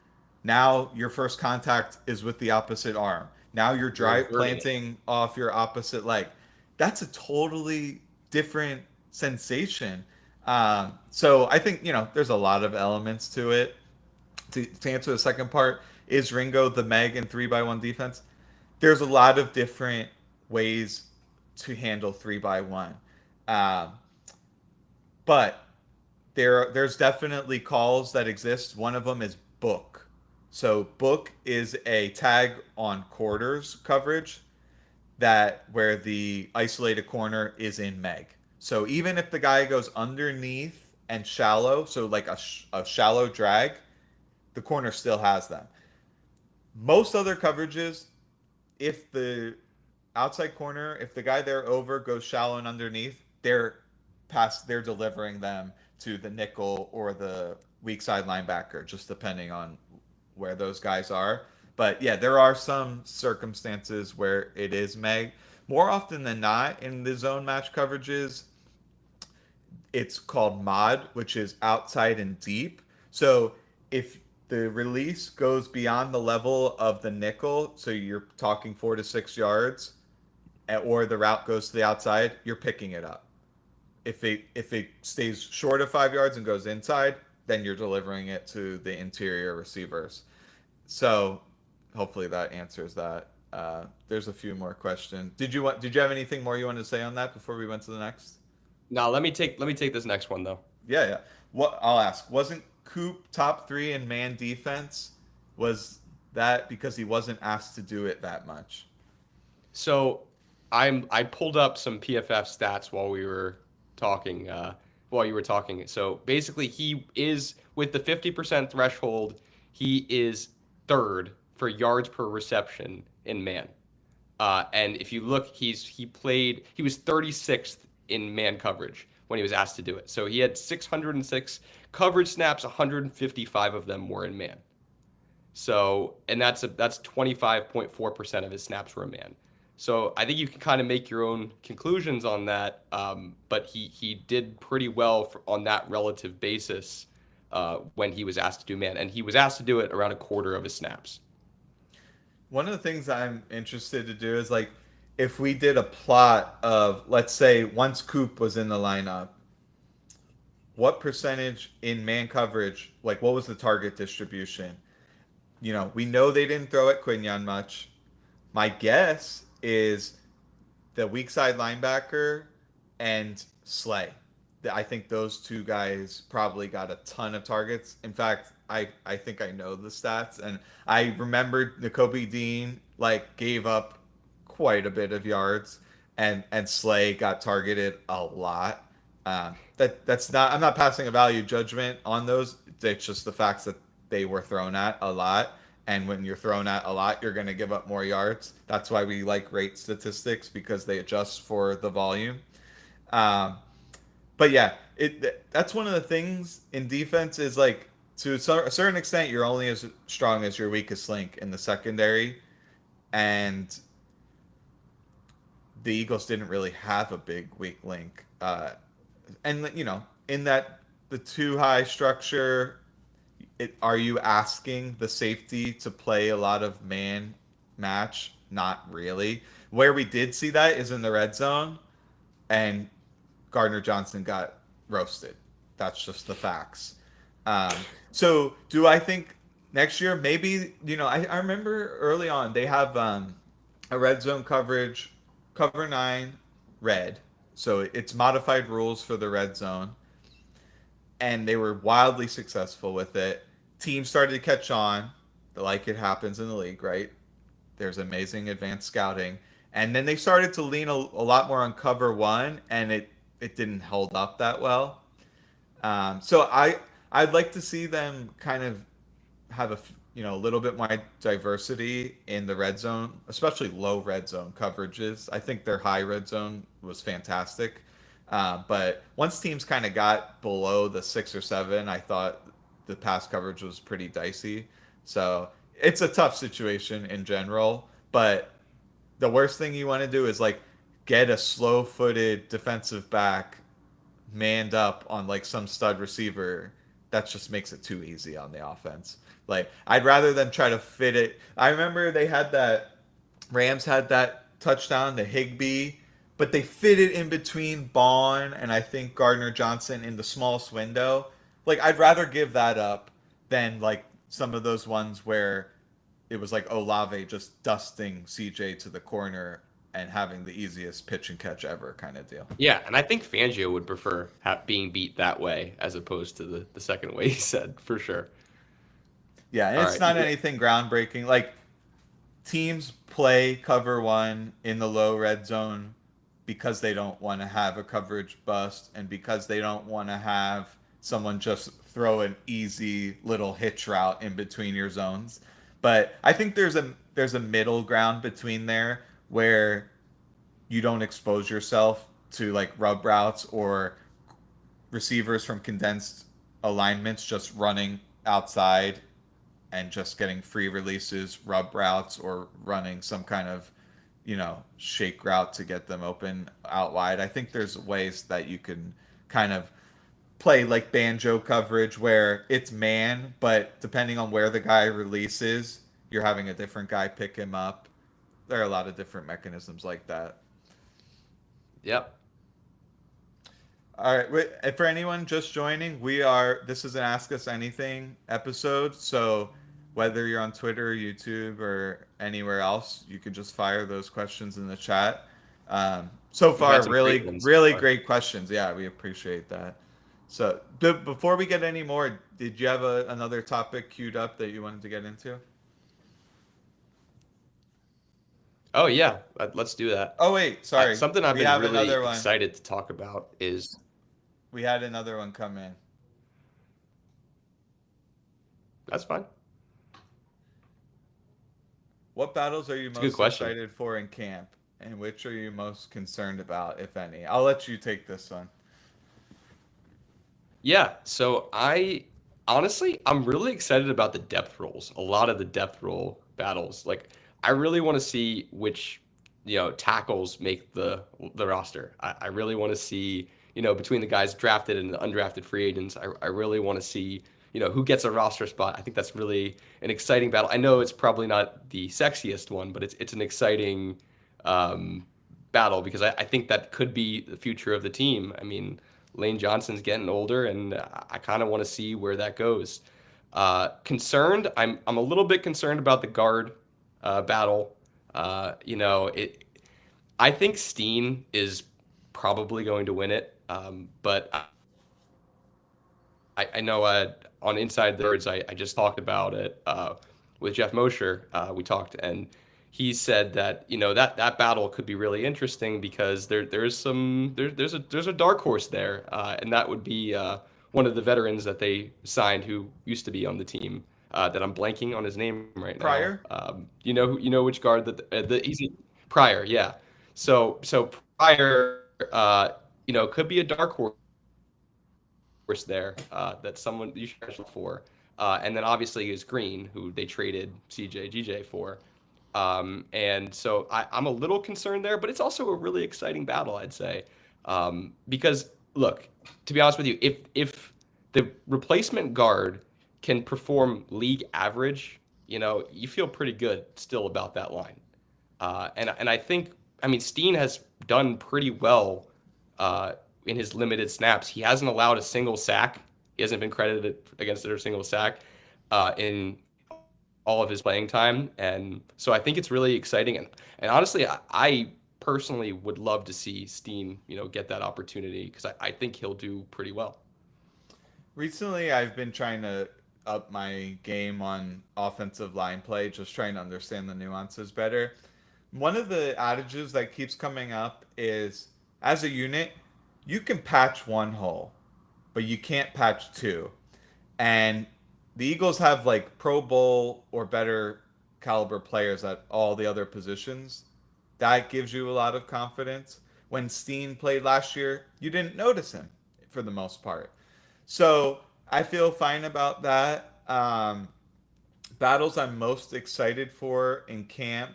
Now your first contact is with the opposite arm. Now you're You're drive inverting it. planting off your opposite leg. That's a totally different sensation. So I think there's a lot of elements to it. To answer the second part, is Ringo the Meg in 3x1 defense? There's a lot of different ways to handle 3x1. Um, but there's definitely calls that exist. One of them is book. So book is a tag on quarters coverage that where the isolated corner is in Meg. So even if the guy goes underneath and shallow, so like a shallow drag, the corner still has them. Most other coverages, if the outside corner, if the guy there over goes shallow and underneath, they're delivering them to the nickel or the weak side linebacker, just depending on where those guys are. But yeah, there are some circumstances where it is Meg. More often than not, in the zone match coverages, it's called mod, which is outside and deep. So if the release goes beyond the level of the nickel, so you're talking 4 to 6 yards, or the route goes to the outside, you're picking it up. If it stays short of 5 yards and goes inside, then you're delivering it to the interior receivers. So hopefully that answers that. There's a few more questions. Did you have anything more you wanted to say on that before we went to the next? Now let me take this next one though. Yeah, yeah. What I'll ask, wasn't Coop top 3 in man defense? Was that because he wasn't asked to do it that much? So I pulled up some PFF stats while you were talking. So basically he is with the 50% threshold, he is third for yards per reception in man. And if you look, he was 36th in man coverage when he was asked to do it. So he had 606 coverage snaps, 155 of them were in man. So, and that's 25.4% of his snaps were in man. So I think you can kind of make your own conclusions on that. But he did pretty well on that relative basis when he was asked to do man, and he was asked to do it around a quarter of his snaps. One of the things I'm interested to do is like if we did a plot of, let's say, once Coop was in the lineup, what percentage in man coverage, like what was the target distribution? We know they didn't throw at Quinion much. My guess is the weak side linebacker and Slay. I think those two guys probably got a ton of targets. In fact, I think I know the stats, and I remembered N'Kobe Dean like gave up quite a bit of yards, and Slay got targeted a lot. That's not. I'm not passing a value judgment on those. It's just the facts that they were thrown at a lot, and when you're thrown at a lot, you're going to give up more yards. That's why we like rate statistics because they adjust for the volume. Um, but yeah, that's one of the things in defense is like to a certain extent you're only as strong as your weakest link in the secondary, and the Eagles didn't really have a big weak link, and in that the too high structure, are you asking the safety to play a lot of man match? Not really. Where we did see that is in the red zone, and Gardner Johnson got roasted. That's just the facts. Um, so do I think next year maybe I remember early on they have a red zone coverage, cover nine, red. So it's modified rules for the red zone, and they were wildly successful with it. Teams started to catch on, like it happens in the league, right? There's amazing advanced scouting, and then they started to lean a lot more on cover one, and it didn't hold up that well. So I'd like to see them kind of have a little bit more diversity in the red zone, especially low red zone coverages. I think their high red zone was fantastic, but once teams kind of got below the 6 or 7, I thought the pass coverage was pretty dicey. So it's a tough situation in general, but the worst thing you want to do is like get a slow-footed defensive back manned up on like some stud receiver. That just makes it too easy on the offense. Like I'd rather them try to fit it. I remember they had that Rams had that touchdown to Higbee, but they fit it in between Bond and I think Gardner Johnson in the smallest window. Like I'd rather give that up than like some of those ones where it was like Olave just dusting CJ to the corner and having the easiest pitch and catch ever kind of deal. Yeah, and I think Fangio would prefer being beat that way as opposed to the second way he said, for sure. Yeah, and All it's right. not anything groundbreaking. Like teams play cover one in the low red zone because they don't want to have a coverage bust and because they don't want to have someone just throw an easy little hitch route in between your zones. But I think there's a middle ground between there where you don't expose yourself to like rub routes or receivers from condensed alignments just running outside and just getting free releases, rub routes, or running some kind of, shake route to get them open out wide. I think there's ways that you can kind of play like banjo coverage where it's man, but depending on where the guy releases, you're having a different guy pick him up. There are a lot of different mechanisms like that. Yep. All right. For anyone just joining, this is an Ask Us Anything episode. So whether you're on Twitter, YouTube, or anywhere else, you can just fire those questions in the chat. So far, really great questions. Yeah, we appreciate that. So before we get any more, did you have another topic queued up that you wanted to get into? Oh yeah, let's do that. Oh wait, sorry. Something I've been really excited to talk about is we had another one come in. That's fine. What battles are you most excited for in camp, and which are you most concerned about, if any? I'll let you take this one. Yeah, so I'm really excited about the depth rolls. A lot of the depth roll battles. Like I really want to see which, tackles make the roster. I really want to see, between the guys drafted and the undrafted free agents, I really want to see, who gets a roster spot. I think that's really an exciting battle. I know it's probably not the sexiest one, but it's an exciting battle because I think that could be the future of the team. I mean, Lane Johnson's getting older, and I kind of want to see where that goes. Concerned, I'm a little bit concerned about the guard battle. I think Steen is probably going to win it, but I know on Inside the Birds, I just talked about it with Jeff Mosher. We talked, and he said that that battle could be really interesting because there's a dark horse there, and that would be one of the veterans that they signed who used to be on the team. That I'm blanking on his name right now. Pryor. You know which guard that he's Pryor. Yeah. So Pryor, could be a dark horse there that someone you should look for. And then obviously is Green, who they traded CJ GJ for. And so I'm a little concerned there, but it's also a really exciting battle, I'd say. Because look, to be honest with you, if the replacement guard can perform league average, you feel pretty good still about that line. And I think, I mean, Steen has done pretty well in his limited snaps. He hasn't allowed a single sack. He hasn't been credited against it or a single sack in all of his playing time. And so I think it's really exciting. And honestly, I personally would love to see Steen, get that opportunity because I think he'll do pretty well. Recently, I've been trying to up my game on offensive line play, just trying to understand the nuances better. One of the adages that keeps coming up is as a unit, you can patch one hole, but you can't patch two. And the Eagles have like Pro Bowl or better caliber players at all the other positions. That gives you a lot of confidence. When Steen played last year, you didn't notice him for the most part. So I feel fine about that. Battles I'm most excited for in camp.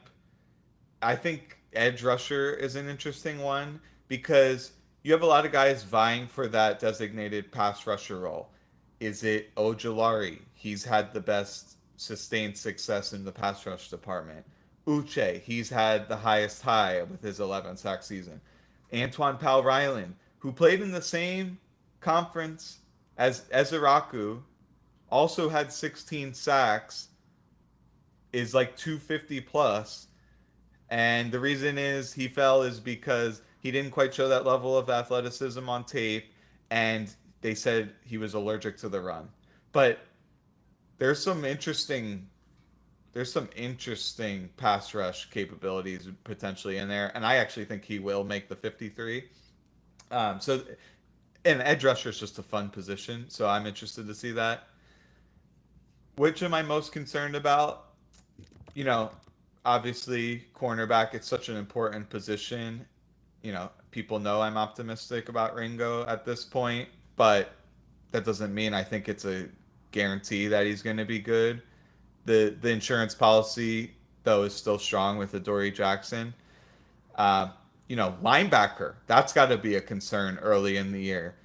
I think edge rusher is an interesting one because you have a lot of guys vying for that designated pass rusher role. Is it Ojulari? He's had the best sustained success in the pass rush department. Uche, he's had the highest high with his 11 sack season. Antoine Powell Ryland, who played in the same conference as Ezeraku, also had 16 sacks, is like 250 plus. And the reason is he fell is because he didn't quite show that level of athleticism on tape, and they said he was allergic to the run. But there's some interesting pass rush capabilities potentially in there, and I actually think he will make the 53. So and edge rusher is just a fun position, so I'm interested to see that. Which am I most concerned about? You know, obviously cornerback. It's such an important position. People know I'm optimistic about Ringo at this point, but that doesn't mean I think it's a guarantee that he's going to be good. The insurance policy though is still strong with Adoree Jackson. Linebacker, that's got to be a concern early in the year.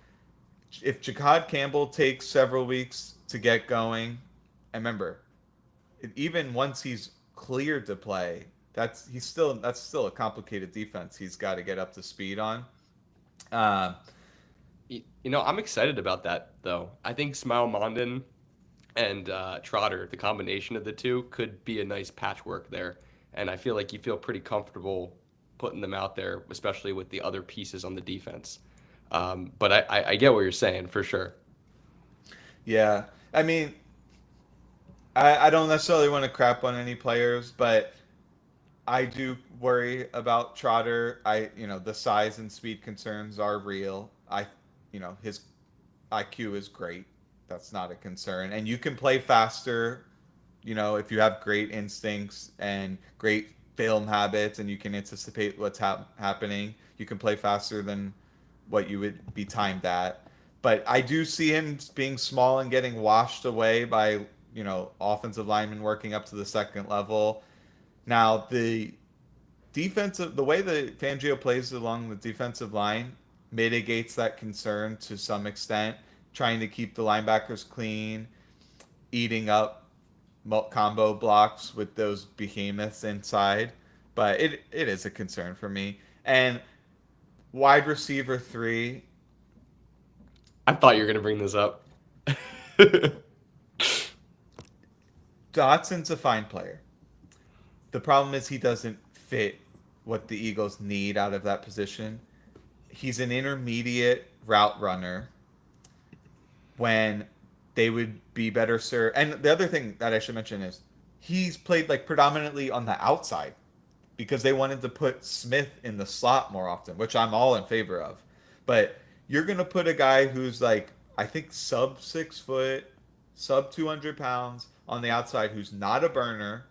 If Jahad Campbell takes several weeks to get going, and remember, even once he's cleared to play, that's still a complicated defense he's got to get up to speed on. Uh, I'm excited about that though. I think Smile Mondin and Trotter, the combination of the two, could be a nice patchwork there. And I feel like you feel pretty comfortable putting them out there, especially with the other pieces on the defense. But I get what you're saying for sure. yeah, I mean, I don't necessarily want to crap on any players, but I do worry about Trotter. The size and speed concerns are real. His IQ is great. That's not a concern. And you can play faster, if you have great instincts and great film habits and you can anticipate what's happening, you can play faster than what you would be timed at. But I do see him being small and getting washed away by, offensive linemen working up to the second level. Now, the way that Fangio plays along the defensive line mitigates that concern to some extent, trying to keep the linebackers clean, eating up combo blocks with those behemoths inside. But it is a concern for me. And wide receiver 3, I thought you were going to bring this up. Dotson's a fine player. The problem is he doesn't fit what the Eagles need out of that position. He's an intermediate route runner when they would be better served. And the other thing that I should mention is he's played like predominantly on the outside because they wanted to put Smith in the slot more often, which I'm all in favor of. But you're going to put a guy who's like, I think sub 6 foot, sub 200 pounds on the outside, who's not a burner,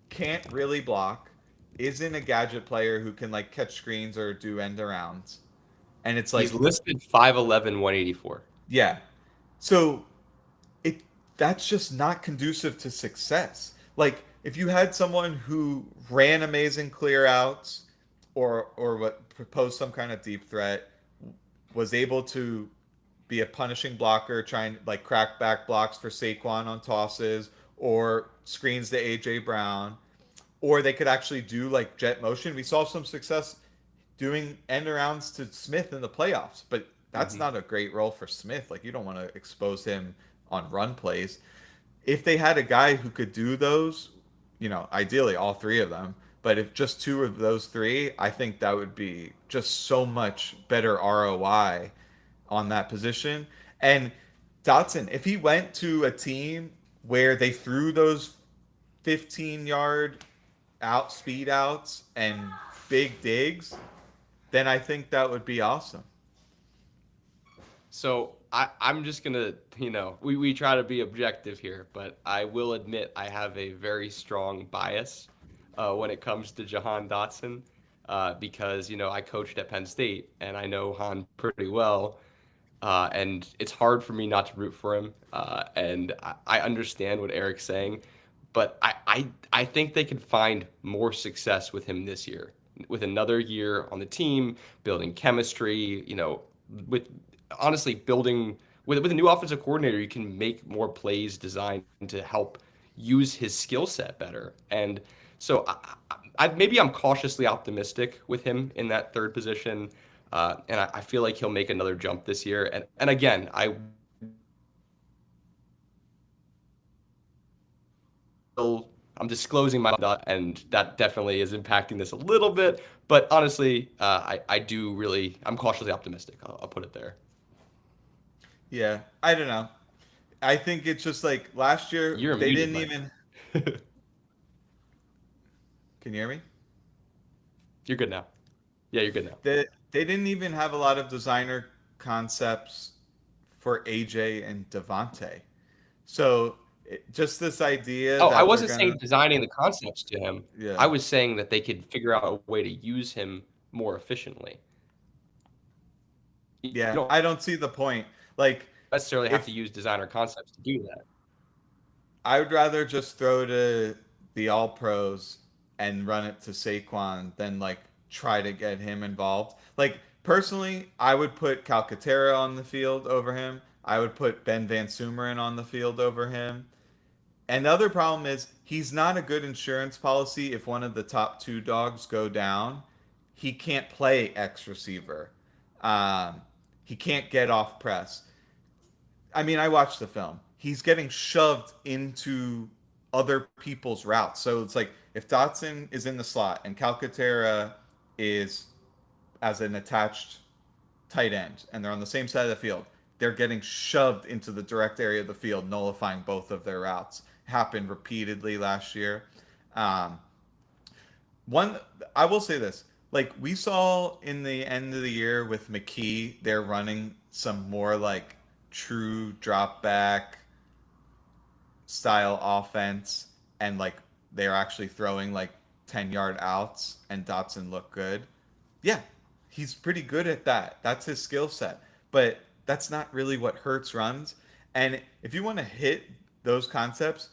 can't really block, isn't a gadget player who can like catch screens or do end arounds. And it's like He's listed 5'11", 184. yeah. So that's just not conducive to success. Like if you had someone who ran amazing clear outs or what proposed some kind of deep threat, was able to be a punishing blocker, trying like crack back blocks for Saquon on tosses or screens to AJ Brown, or they could actually do like jet motion. We saw some success doing end arounds to Smith in the playoffs, but that's Hmm. not a great role for Smith. Like you don't want to expose him on run plays. If they had a guy who could do those, ideally all three of them, but if just two of those three, I think that would be just so much better ROI on that position. And Dotson, if he went to a team where they threw those 15-yard out speed outs and big digs, then I think that would be awesome. So I'm just gonna, we try to be objective here, but I will admit I have a very strong bias when it comes to Jahan Dotson because I coached at Penn State and I know Han pretty well, and it's hard for me not to root for him. And I understand what Eric's saying, but I think they can find more success with him this year, with another year on the team, building chemistry. With honestly building with a new offensive coordinator, you can make more plays designed to help use his skill set better. And so maybe I'm cautiously optimistic with him in that third position. And I feel like he'll make another jump this year. And again, I'm disclosing my thought, and that definitely is impacting this a little bit. But honestly, I'm cautiously optimistic. I'll put it there. Yeah, I don't know. I think it's just like last year You're they muted, didn't Mike. even. Can you hear me? You're good now. Yeah, you're good now. They didn't even have a lot of designer concepts for AJ and Devonte. So just this idea Oh, I that we're wasn't gonna, saying designing the concepts to him. I yeah, was saying that they could figure out a way to use him more efficiently. You yeah, don't I don't see the point. Like, necessarily have if to use designer concepts to do that. I would rather just throw to the All Pros and run it to Saquon than like try to get him involved. Like personally, I would put Calcaterra on the field over him. I would put Ben Van Sumeren on the field over him. And the other problem is he's not a good insurance policy if one of the top two dogs go down. He can't play X receiver. Um, he can't get off press. I mean, I watched the film. He's getting shoved into other people's routes. So it's like if Dotson is in the slot and Calcaterra is as an attached tight end and they're on the same side of the field, they're getting shoved into the direct area of the field, nullifying both of their routes. Happened repeatedly last year. Um, one, I will say this: like we saw in the end of the year with McKee, they're running some more like true drop back style offense, and like they're actually throwing like 10-yard outs, and Dotson looked good. Yeah, he's pretty good at that. That's his skill set. But that's not really what Hurts runs. And if you want to hit those concepts,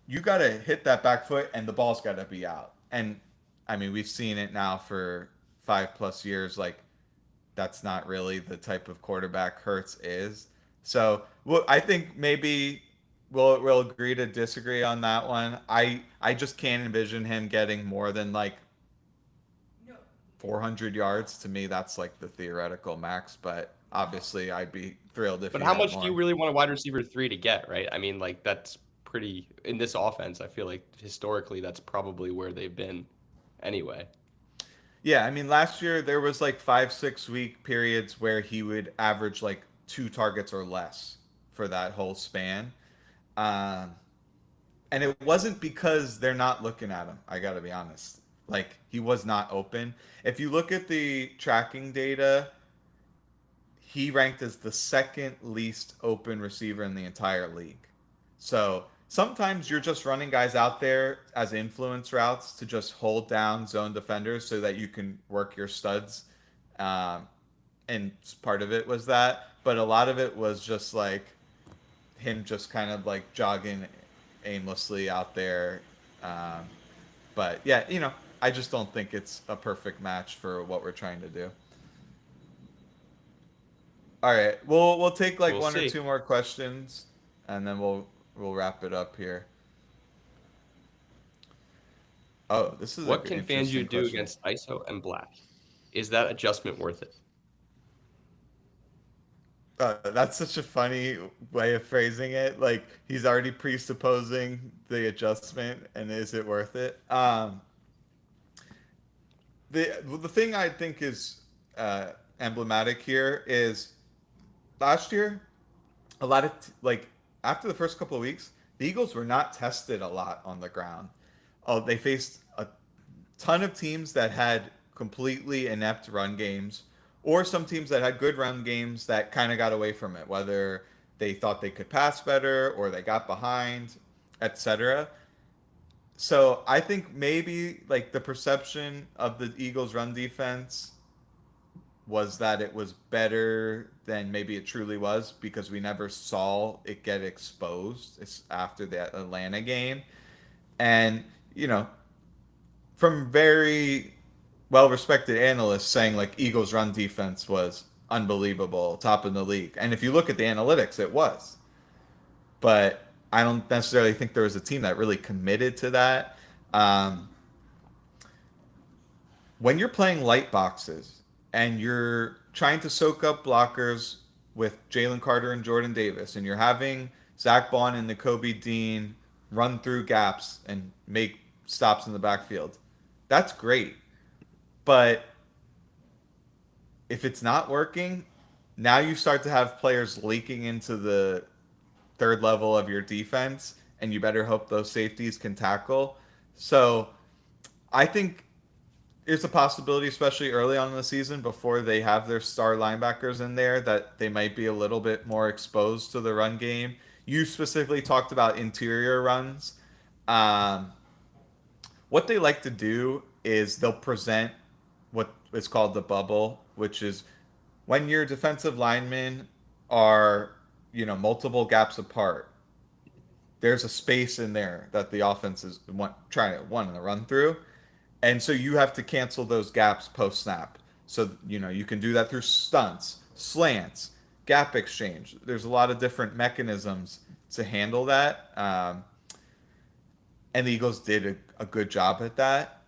you got to hit that back foot and the ball's got to be out. And I mean, we've seen it now for 5+ years. Like, that's not really the type of quarterback Hurts is. So, well, I think maybe we'll agree to disagree on that one. I just can't envision him getting more than like 400 yards. To me, that's like the theoretical max. But obviously, I'd be thrilled if But he how had much do you more. really want a wide receiver three to get, right? I mean, like that's pretty in this offense. I feel like historically that's probably where they've been anyway. Yeah, I mean, last year there was like 5, 6 week periods where he would average like 2 targets or less for that whole span. Um, and it wasn't because they're not looking at him. I got to be honest. Like he was not open. If you look at the tracking data, he ranked as the second least open receiver in the entire league. So sometimes you're just running guys out there as influence routes to just hold down zone defenders so that you can work your studs. Um, and part of it was that, but a lot of it was just like him just kind of like jogging aimlessly out there. Um, but yeah, I just don't think it's a perfect match for what we're trying to do. All right, we'll take like We'll one or see. two more questions, and then we'll wrap it up here. Oh, this is a What can interesting Fangio do question. against ISO and Black? Is that adjustment worth it? That's such a funny way of phrasing it. Like he's already presupposing the adjustment, and is it worth it? The thing I think is emblematic here is last year, a lot of like after the first couple of weeks, the Eagles were not tested a lot on the ground. Oh, they faced a ton of teams that had completely inept run games, or some teams that had good run games that kind of got away from it, whether they thought they could pass better or they got behind, etc. So I think maybe like the perception of the Eagles' run defense was that it was better than maybe it truly was because we never saw it get exposed. It's after that Atlanta game. And, you know, from very well respected analysts saying like Eagles run defense was unbelievable, top in the league. And if you look at the analytics, it was. But I don't necessarily think there was a team that really committed to that. Um, when you're playing light boxes and you're trying to soak up blockers with Jalen Carter and Jordan Davis, and you're having Zach Bond and Nakobe Dean run through gaps and make stops in the backfield, that's great. But if it's not working, now you start to have players leaking into the third level of your defense, and you better hope those safeties can tackle. So I think there's a possibility, especially early on in the season, before they have their star linebackers in there, that they might be a little bit more exposed to the run game. You specifically talked about interior runs. Um, what they like to do is they'll present what is called the bubble, which is when your defensive linemen are, multiple gaps apart. There's a space in there that the offense is trying to want to run through, and so you have to cancel those gaps post snap. So you can do that through stunts, slants, gap exchange. There's a lot of different mechanisms to handle that, and the Eagles did a good job at that.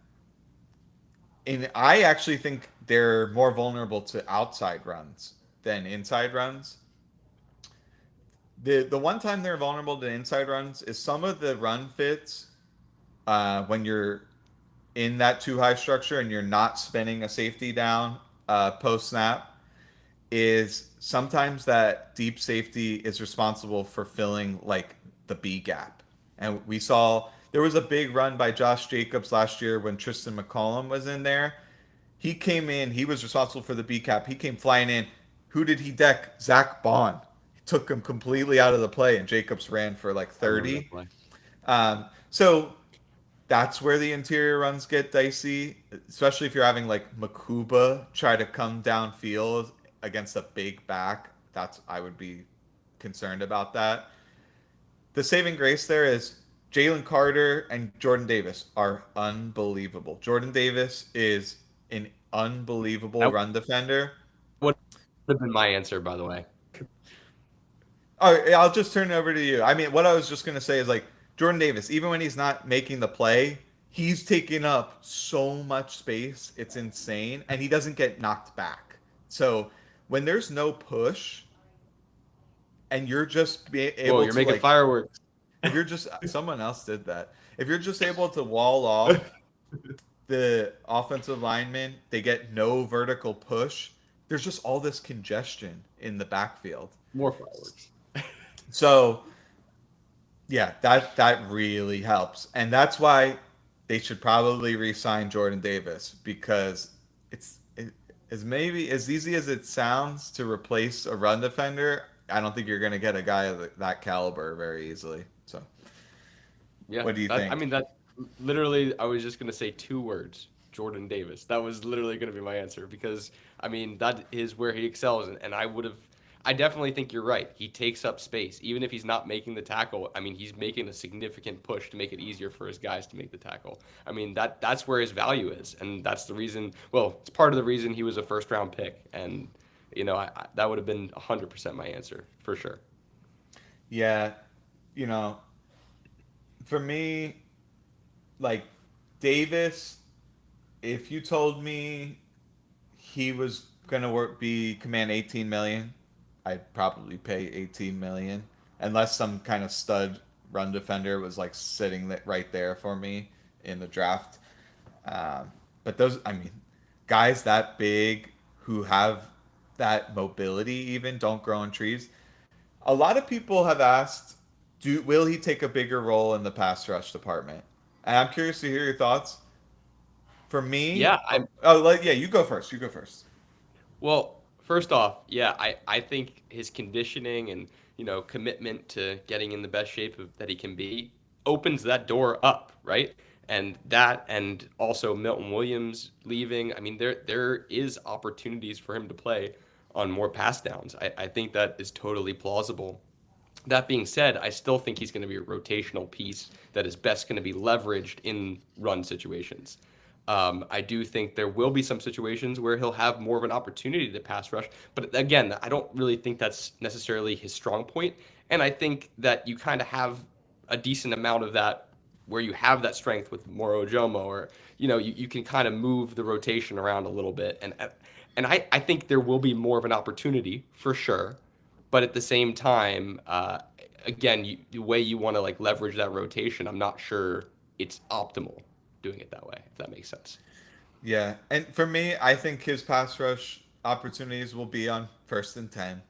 And I actually think they're more vulnerable to outside runs than inside runs. The one time they're vulnerable to inside runs is some of the run fits when you're in that too high structure and you're not spinning a safety down post snap, is sometimes that deep safety is responsible for filling like the B gap. And we saw there was a big run by Josh Jacobs last year when Tristan McCollum was in there. He came in, he was responsible for the B cap. He came flying in. Who did he deck? Zach Bond. He took him completely out of the play, and Jacobs ran for like I remember that 30. play. So that's where the interior runs get dicey, especially if you're having like Makuba try to come downfield against a big back. I would be concerned about that. The saving grace there is Jalen Carter and Jordan Davis are unbelievable. Jordan Davis is an unbelievable That run defender. would have been my answer, by the way. All right, I'll just turn it over to you. I mean, what I was just gonna say is like Jordan Davis, even when he's not making the play, he's taking up so much space. It's insane, and he doesn't get knocked back. So when there's no push, and you're just Whoa, able you're to making like, fireworks. if you're just someone else did that. If you're just able to wall off the offensive linemen, they get no vertical push. There's just all this congestion in the backfield. More fireworks. So yeah, that really helps, and that's why they should probably re-sign Jordan Davis because as maybe as easy as it sounds to replace a run defender. I don't think you're going to get a guy of that caliber very easily. So, Yeah, what do you that I think? mean that literally I was just gonna say two words, Jordan Davis. That was literally gonna be my answer because I mean that is where he excels and I definitely think you're right. He takes up space. Even if he's not making the tackle, I mean he's making a significant push to make it easier for his guys to make the tackle. I mean that's where his value is. And that's the reason it's part of the reason he was a first round pick. And that would have been 100% my answer for sure. Yeah, you know, for me, like Davis, if you told me he was gonna be command 18 million, I'd probably pay 18 million, unless some kind of stud run defender was like sitting right there for me in the draft. But those, I mean, guys that big who have that mobility even don't grow on trees. A lot of people have asked, do will he take a bigger role in the pass rush department? And I'm curious to hear your thoughts. For Yeah, me, I'm yeah, you go first. You go first. Well, first off, yeah, I think his conditioning and commitment to getting in the best shape that he can be opens that door up, right? And also Milton Williams leaving. I mean, there is opportunities for him to play on more pass downs. I think that is totally plausible. That being said, I still think he's going to be a rotational piece that is best going to be leveraged in run situations. I do think there will be some situations where he'll have more of an opportunity to pass rush, but again, I don't really think that's necessarily his strong point. And I think that you kind of have a decent amount of that where you have that strength with Moro Jomo, or you can kind of move the rotation around a little bit, and I think there will be more of an opportunity for sure, but at the same time, again, the way you want to like leverage that rotation, I'm not sure it's optimal doing it that way, if that makes sense. Yeah, and for me, I think his pass rush opportunities will be on 1st and 10.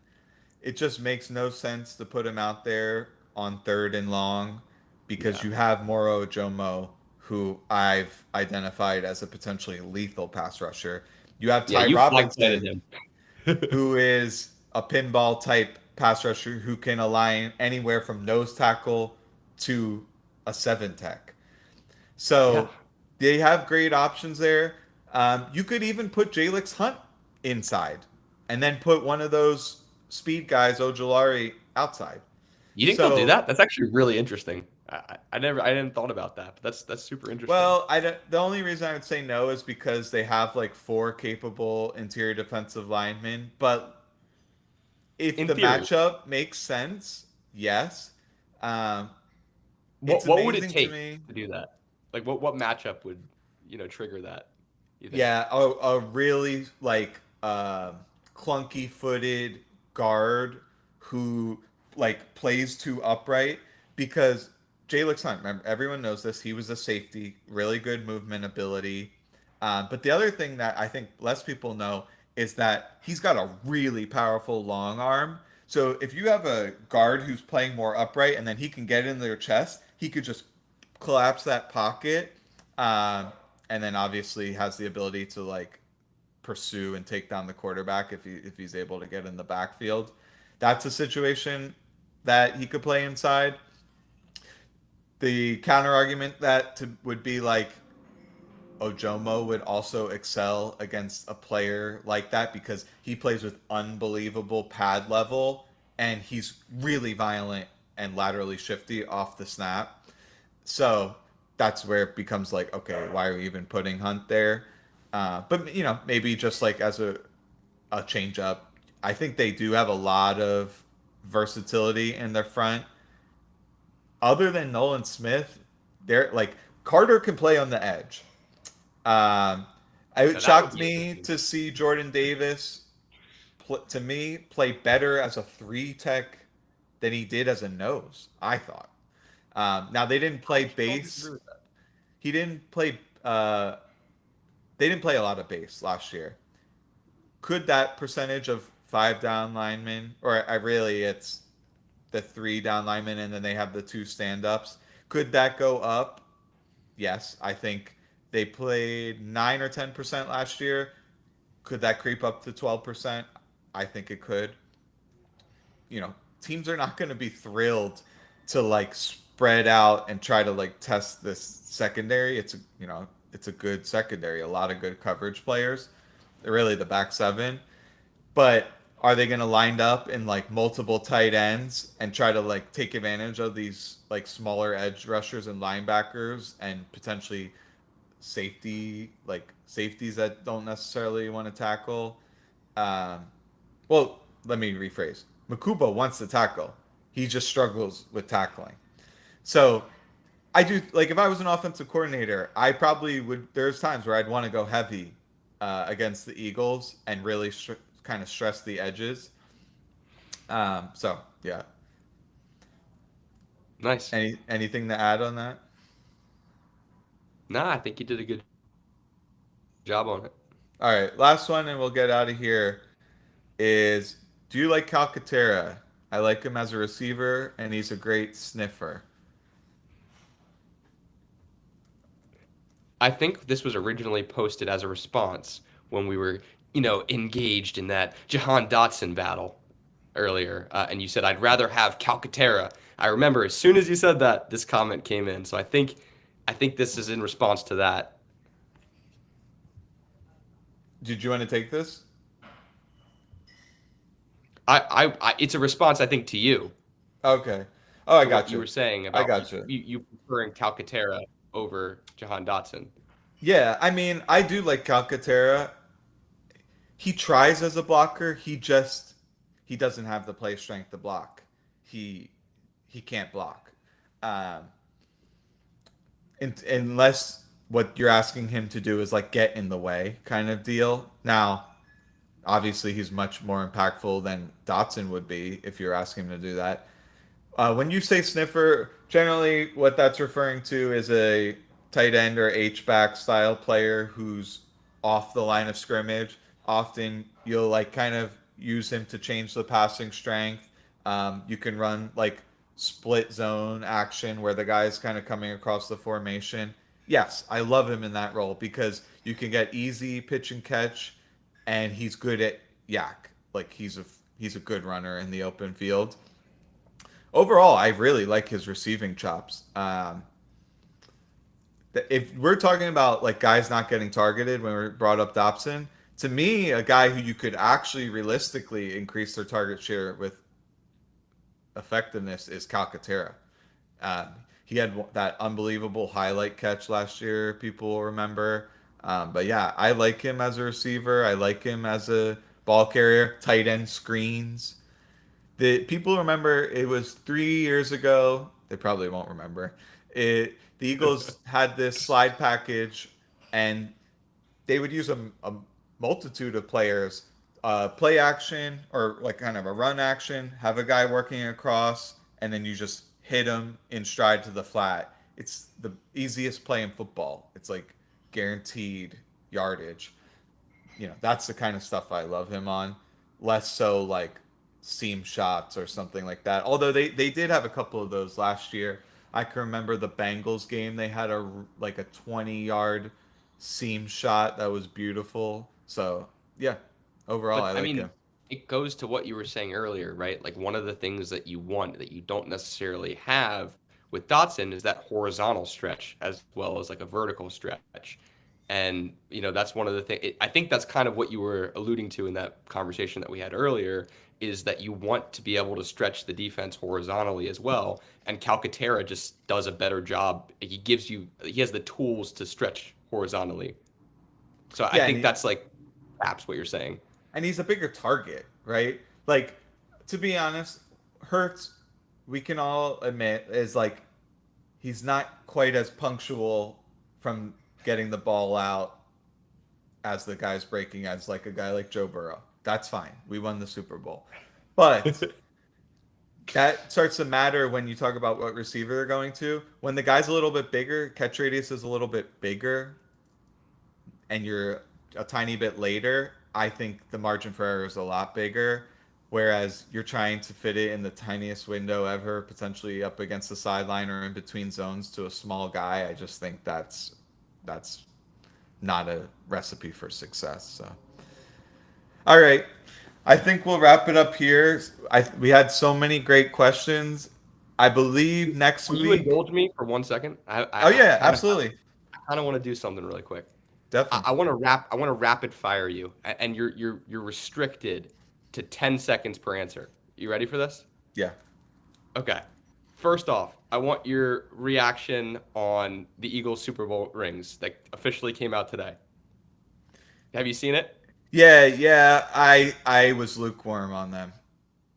It just makes no sense to put him out there on 3rd and long because Yeah. you have Moro Jomo, who I've identified as a potentially lethal pass rusher. You have Yeah, Ty you flag planted Robinson, him. who is a pinball type pass rusher who can align anywhere from nose tackle to a 7 tech. Yeah. So they have great options there. You could even put Jalix Hunt inside and then put one of those speed guys, Ojolari, outside. You think they'll do So, that? That's actually really interesting. I didn't thought about that, but that's super interesting. well, the only reason I would say no is because they have like 4 capable interior defensive linemen. But if In the theory, matchup makes sense, yes. Um, it's what would it amazing to take me. to do that? Like what matchup would, trigger that, you think? Yeah, a really like clunky footed guard who like plays too upright because Jalix Hunt, remember, everyone knows this. He was a safety, really good movement ability. But the other thing that I think less people know is that he's got a really powerful long arm. So if you have a guard who's playing more upright and then he can get in their chest, he could just collapse that pocket. Um, and then obviously has the ability to like pursue and take down the quarterback if he's able to get in the backfield. That's a situation that he could play inside. The counter argument would be like Ojomo would also excel against a player like that because he plays with unbelievable pad level and he's really violent and laterally shifty off the snap. So that's where it becomes like, okay, why are we even putting Hunt there? But maybe just like as a change up, I think they do have a lot of versatility in their front. Other than Nolan Smith, they're like Carter can play on the edge. Um, Now it that would shocked be me interesting. to see Jordan Davis, to me, play better as a 3 tech than he did as a nose. I thought. Now they didn't play I don't disagree base. with that. He didn't play. They didn't play a lot of base last year. Could that percentage of 5 down linemen, or I really it's the 3 down linemen, and then they have the 2 stand-ups? Could that go up? Yes, I think they played 9 or 10% last year. Could that creep up to 12%? I think it could. Teams are not going to be thrilled to like spread out and try to like test this secondary. It's a good secondary, a lot of good coverage players. They're really the back seven, but are they going to line up in like multiple tight ends and try to like take advantage of these like smaller edge rushers and linebackers and potentially safeties that don't necessarily want to tackle? Um, Well, let me rephrase. Makuba wants to tackle. He just struggles with tackling. So I do like if I was an offensive coordinator, I probably would. There's times where I'd want to go heavy against the Eagles and really kind of stress the edges. So yeah. Nice. Anything to add on that? Nah, I think you did a good job on it. All right, last one, and we'll get out of here. Is do you like Calcaterra? I like him as a receiver, and he's a great sniffer. I think this was originally posted as a response when we were, engaged in that Jahan Dotson battle earlier, and you said I'd rather have Calcaterra. I remember as soon as you said that, this comment came in. So I think this is in response to that. Did you want to take this? It's a response, I think, to you. Okay. Oh, I To got what you. you were saying I about got you. you preferring Calcaterra over Jahan Dotson. Yeah, I mean, I do like Calcaterra. He tries as a blocker. He doesn't have the play strength to block. He he can't block. Um, unless what you're asking him to do is like get in the way kind of deal. Now, obviously, he's much more impactful than Dotson would be if you're asking him to do that. When you say sniffer, generally what that's referring to is a tight end or H back style player who's off the line of scrimmage. Often you'll like kind of use him to change the passing strength. You can run like split zone action where the guy is kind of coming across the formation. Yes, I love him in that role because you can get easy pitch and catch, and he's good at yak. Like he's a good runner in the open field. Overall, I really like his receiving chops. If we're talking about like guys not getting targeted when we brought up Dobson, to me, a guy who you could actually realistically increase their target share with effectiveness is Calcaterra. Um, he had that unbelievable highlight catch last year. People remember. But yeah, I like him as a receiver. I like him as a ball carrier, tight end screens. The people remember it was 3 years ago. They probably won't remember. The Eagles had this slide package, and they would use a multitude of players, play action or like kind of a run action, have a guy working across, and then you just hit him in stride to the flat. It's the easiest play in football. It's like guaranteed yardage. That's the kind of stuff I love him on. Less so like seam shots or something like that. Although they did have a couple of those last year. I can remember the Bengals game. They had a 20-yard seam shot that was beautiful. So yeah, overall I But I like mean, him. it goes to what you were saying earlier, right? Like one of the things that you want that you don't necessarily have with Dotson is that horizontal stretch as well as like a vertical stretch. And, that's one of the things. I think that's kind of what you were alluding to in that conversation that we had earlier is that you want to be able to stretch the defense horizontally as well. And Calcaterra just does a better job. He has the tools to stretch horizontally. So I Yeah, think that's like perhaps what you're saying. and he's a bigger target, right? Like, to be honest, Hurts, we can all admit, is like he's not quite as punctual from getting the ball out as the guy's breaking as like a guy like Joe Burrow. That's fine. We won the Super Bowl. But that starts to matter when you talk about what receiver they're going to. When the guy's a little bit bigger, catch radius is a little bit bigger, and you're a tiny bit later, I think the margin for error is a lot bigger. Whereas you're trying to fit it in the tiniest window ever, potentially up against the sideline or in between zones to a small guy. I just think that's not a recipe for success. So, all right, I think we'll wrap it up here. We had so many great questions. I believe next Will you week. indulge me for 1 second? Oh I yeah, kind of absolutely, want to do something really quick. definitely. I want to rapid fire you, and you're restricted to 10 seconds per answer. You ready for this? Yeah. Okay. First off, I want your reaction on the Eagles Super Bowl rings that officially came out today. Have you seen it? Yeah. I was lukewarm on them.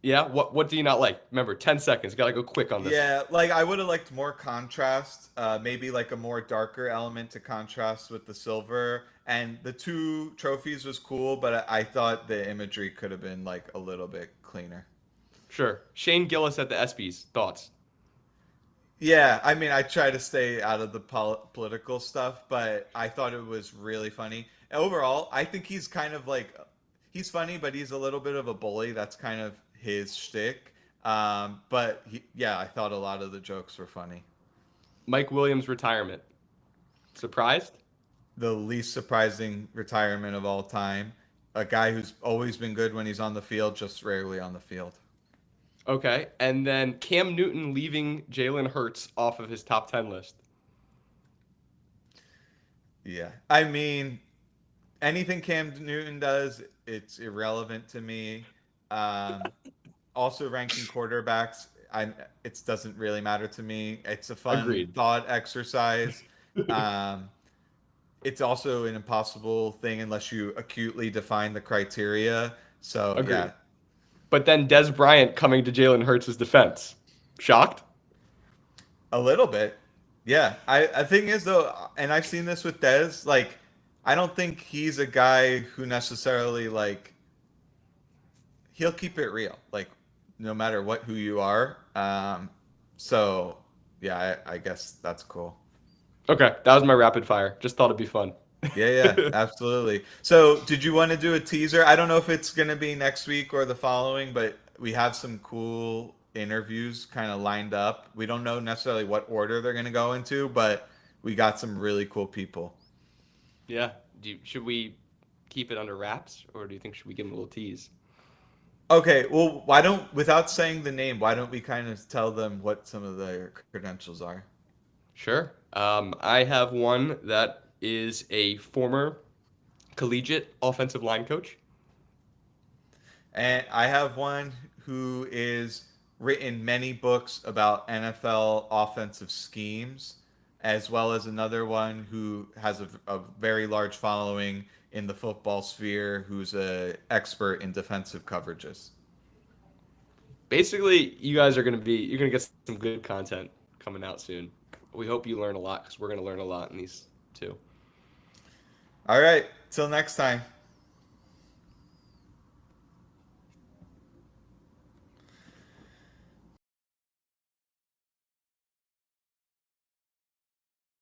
Yeah. What do you not like? Remember, 10 seconds. Got to go quick on this. Yeah, like I would have liked more contrast, maybe like a more darker element to contrast with the silver. And the two trophies was cool, but I thought the imagery could have been like a little bit cleaner. Sure. Shane Gillis at the ESPYS. Thoughts? Yeah, I mean, I try to stay out of the political stuff, but I thought it was really funny. Overall, I think he's kind of like he's funny, but he's a little bit of a bully. That's kind of his shtick. Yeah, I thought a lot of the jokes were funny. Mike Williams' retirement. Surprised? The least surprising retirement of all time. A guy who's always been good when he's on the field, just rarely on the field. Okay. And then Cam Newton leaving Jalen Hurts off of his top 10 list. Yeah. I mean, anything Cam Newton does, it's irrelevant to me. Um, Also, ranking quarterbacks, it doesn't really matter to me. It's a fun Agreed. thought exercise. Um, it's also an impossible thing unless you acutely define the criteria. So yeah, Agreed. But then Des Bryant coming to Jalen Hurts' defense. Shocked? a little bit. Yeah, I think is though, and I've seen this with Dez. Like, I don't think he's a guy who necessarily like he'll keep it real. Like, no matter what who you are. So yeah, I guess that's cool. Okay. That was my rapid fire. Just thought it'd be fun. Yeah, absolutely. So, did you want to do a teaser? I don't know if it's going to be next week or the following, but we have some cool interviews kind of lined up. We don't know necessarily what order they're going to go into, but we got some really cool people. Yeah. Should we keep it under wraps, or do you think should we give him a little tease? Okay, well, why don't, without saying the name, why don't we kind of tell them what some of their credentials are? Sure. I have one that is a former collegiate offensive line coach. And I have one who is written many books about NFL offensive schemes, as well as another one who has a very large following in the football sphere, who's a expert in defensive coverages. Basically, you're gonna get some good content coming out soon. We hope you learn a lot because we're gonna learn a lot in these too. All right, till next time.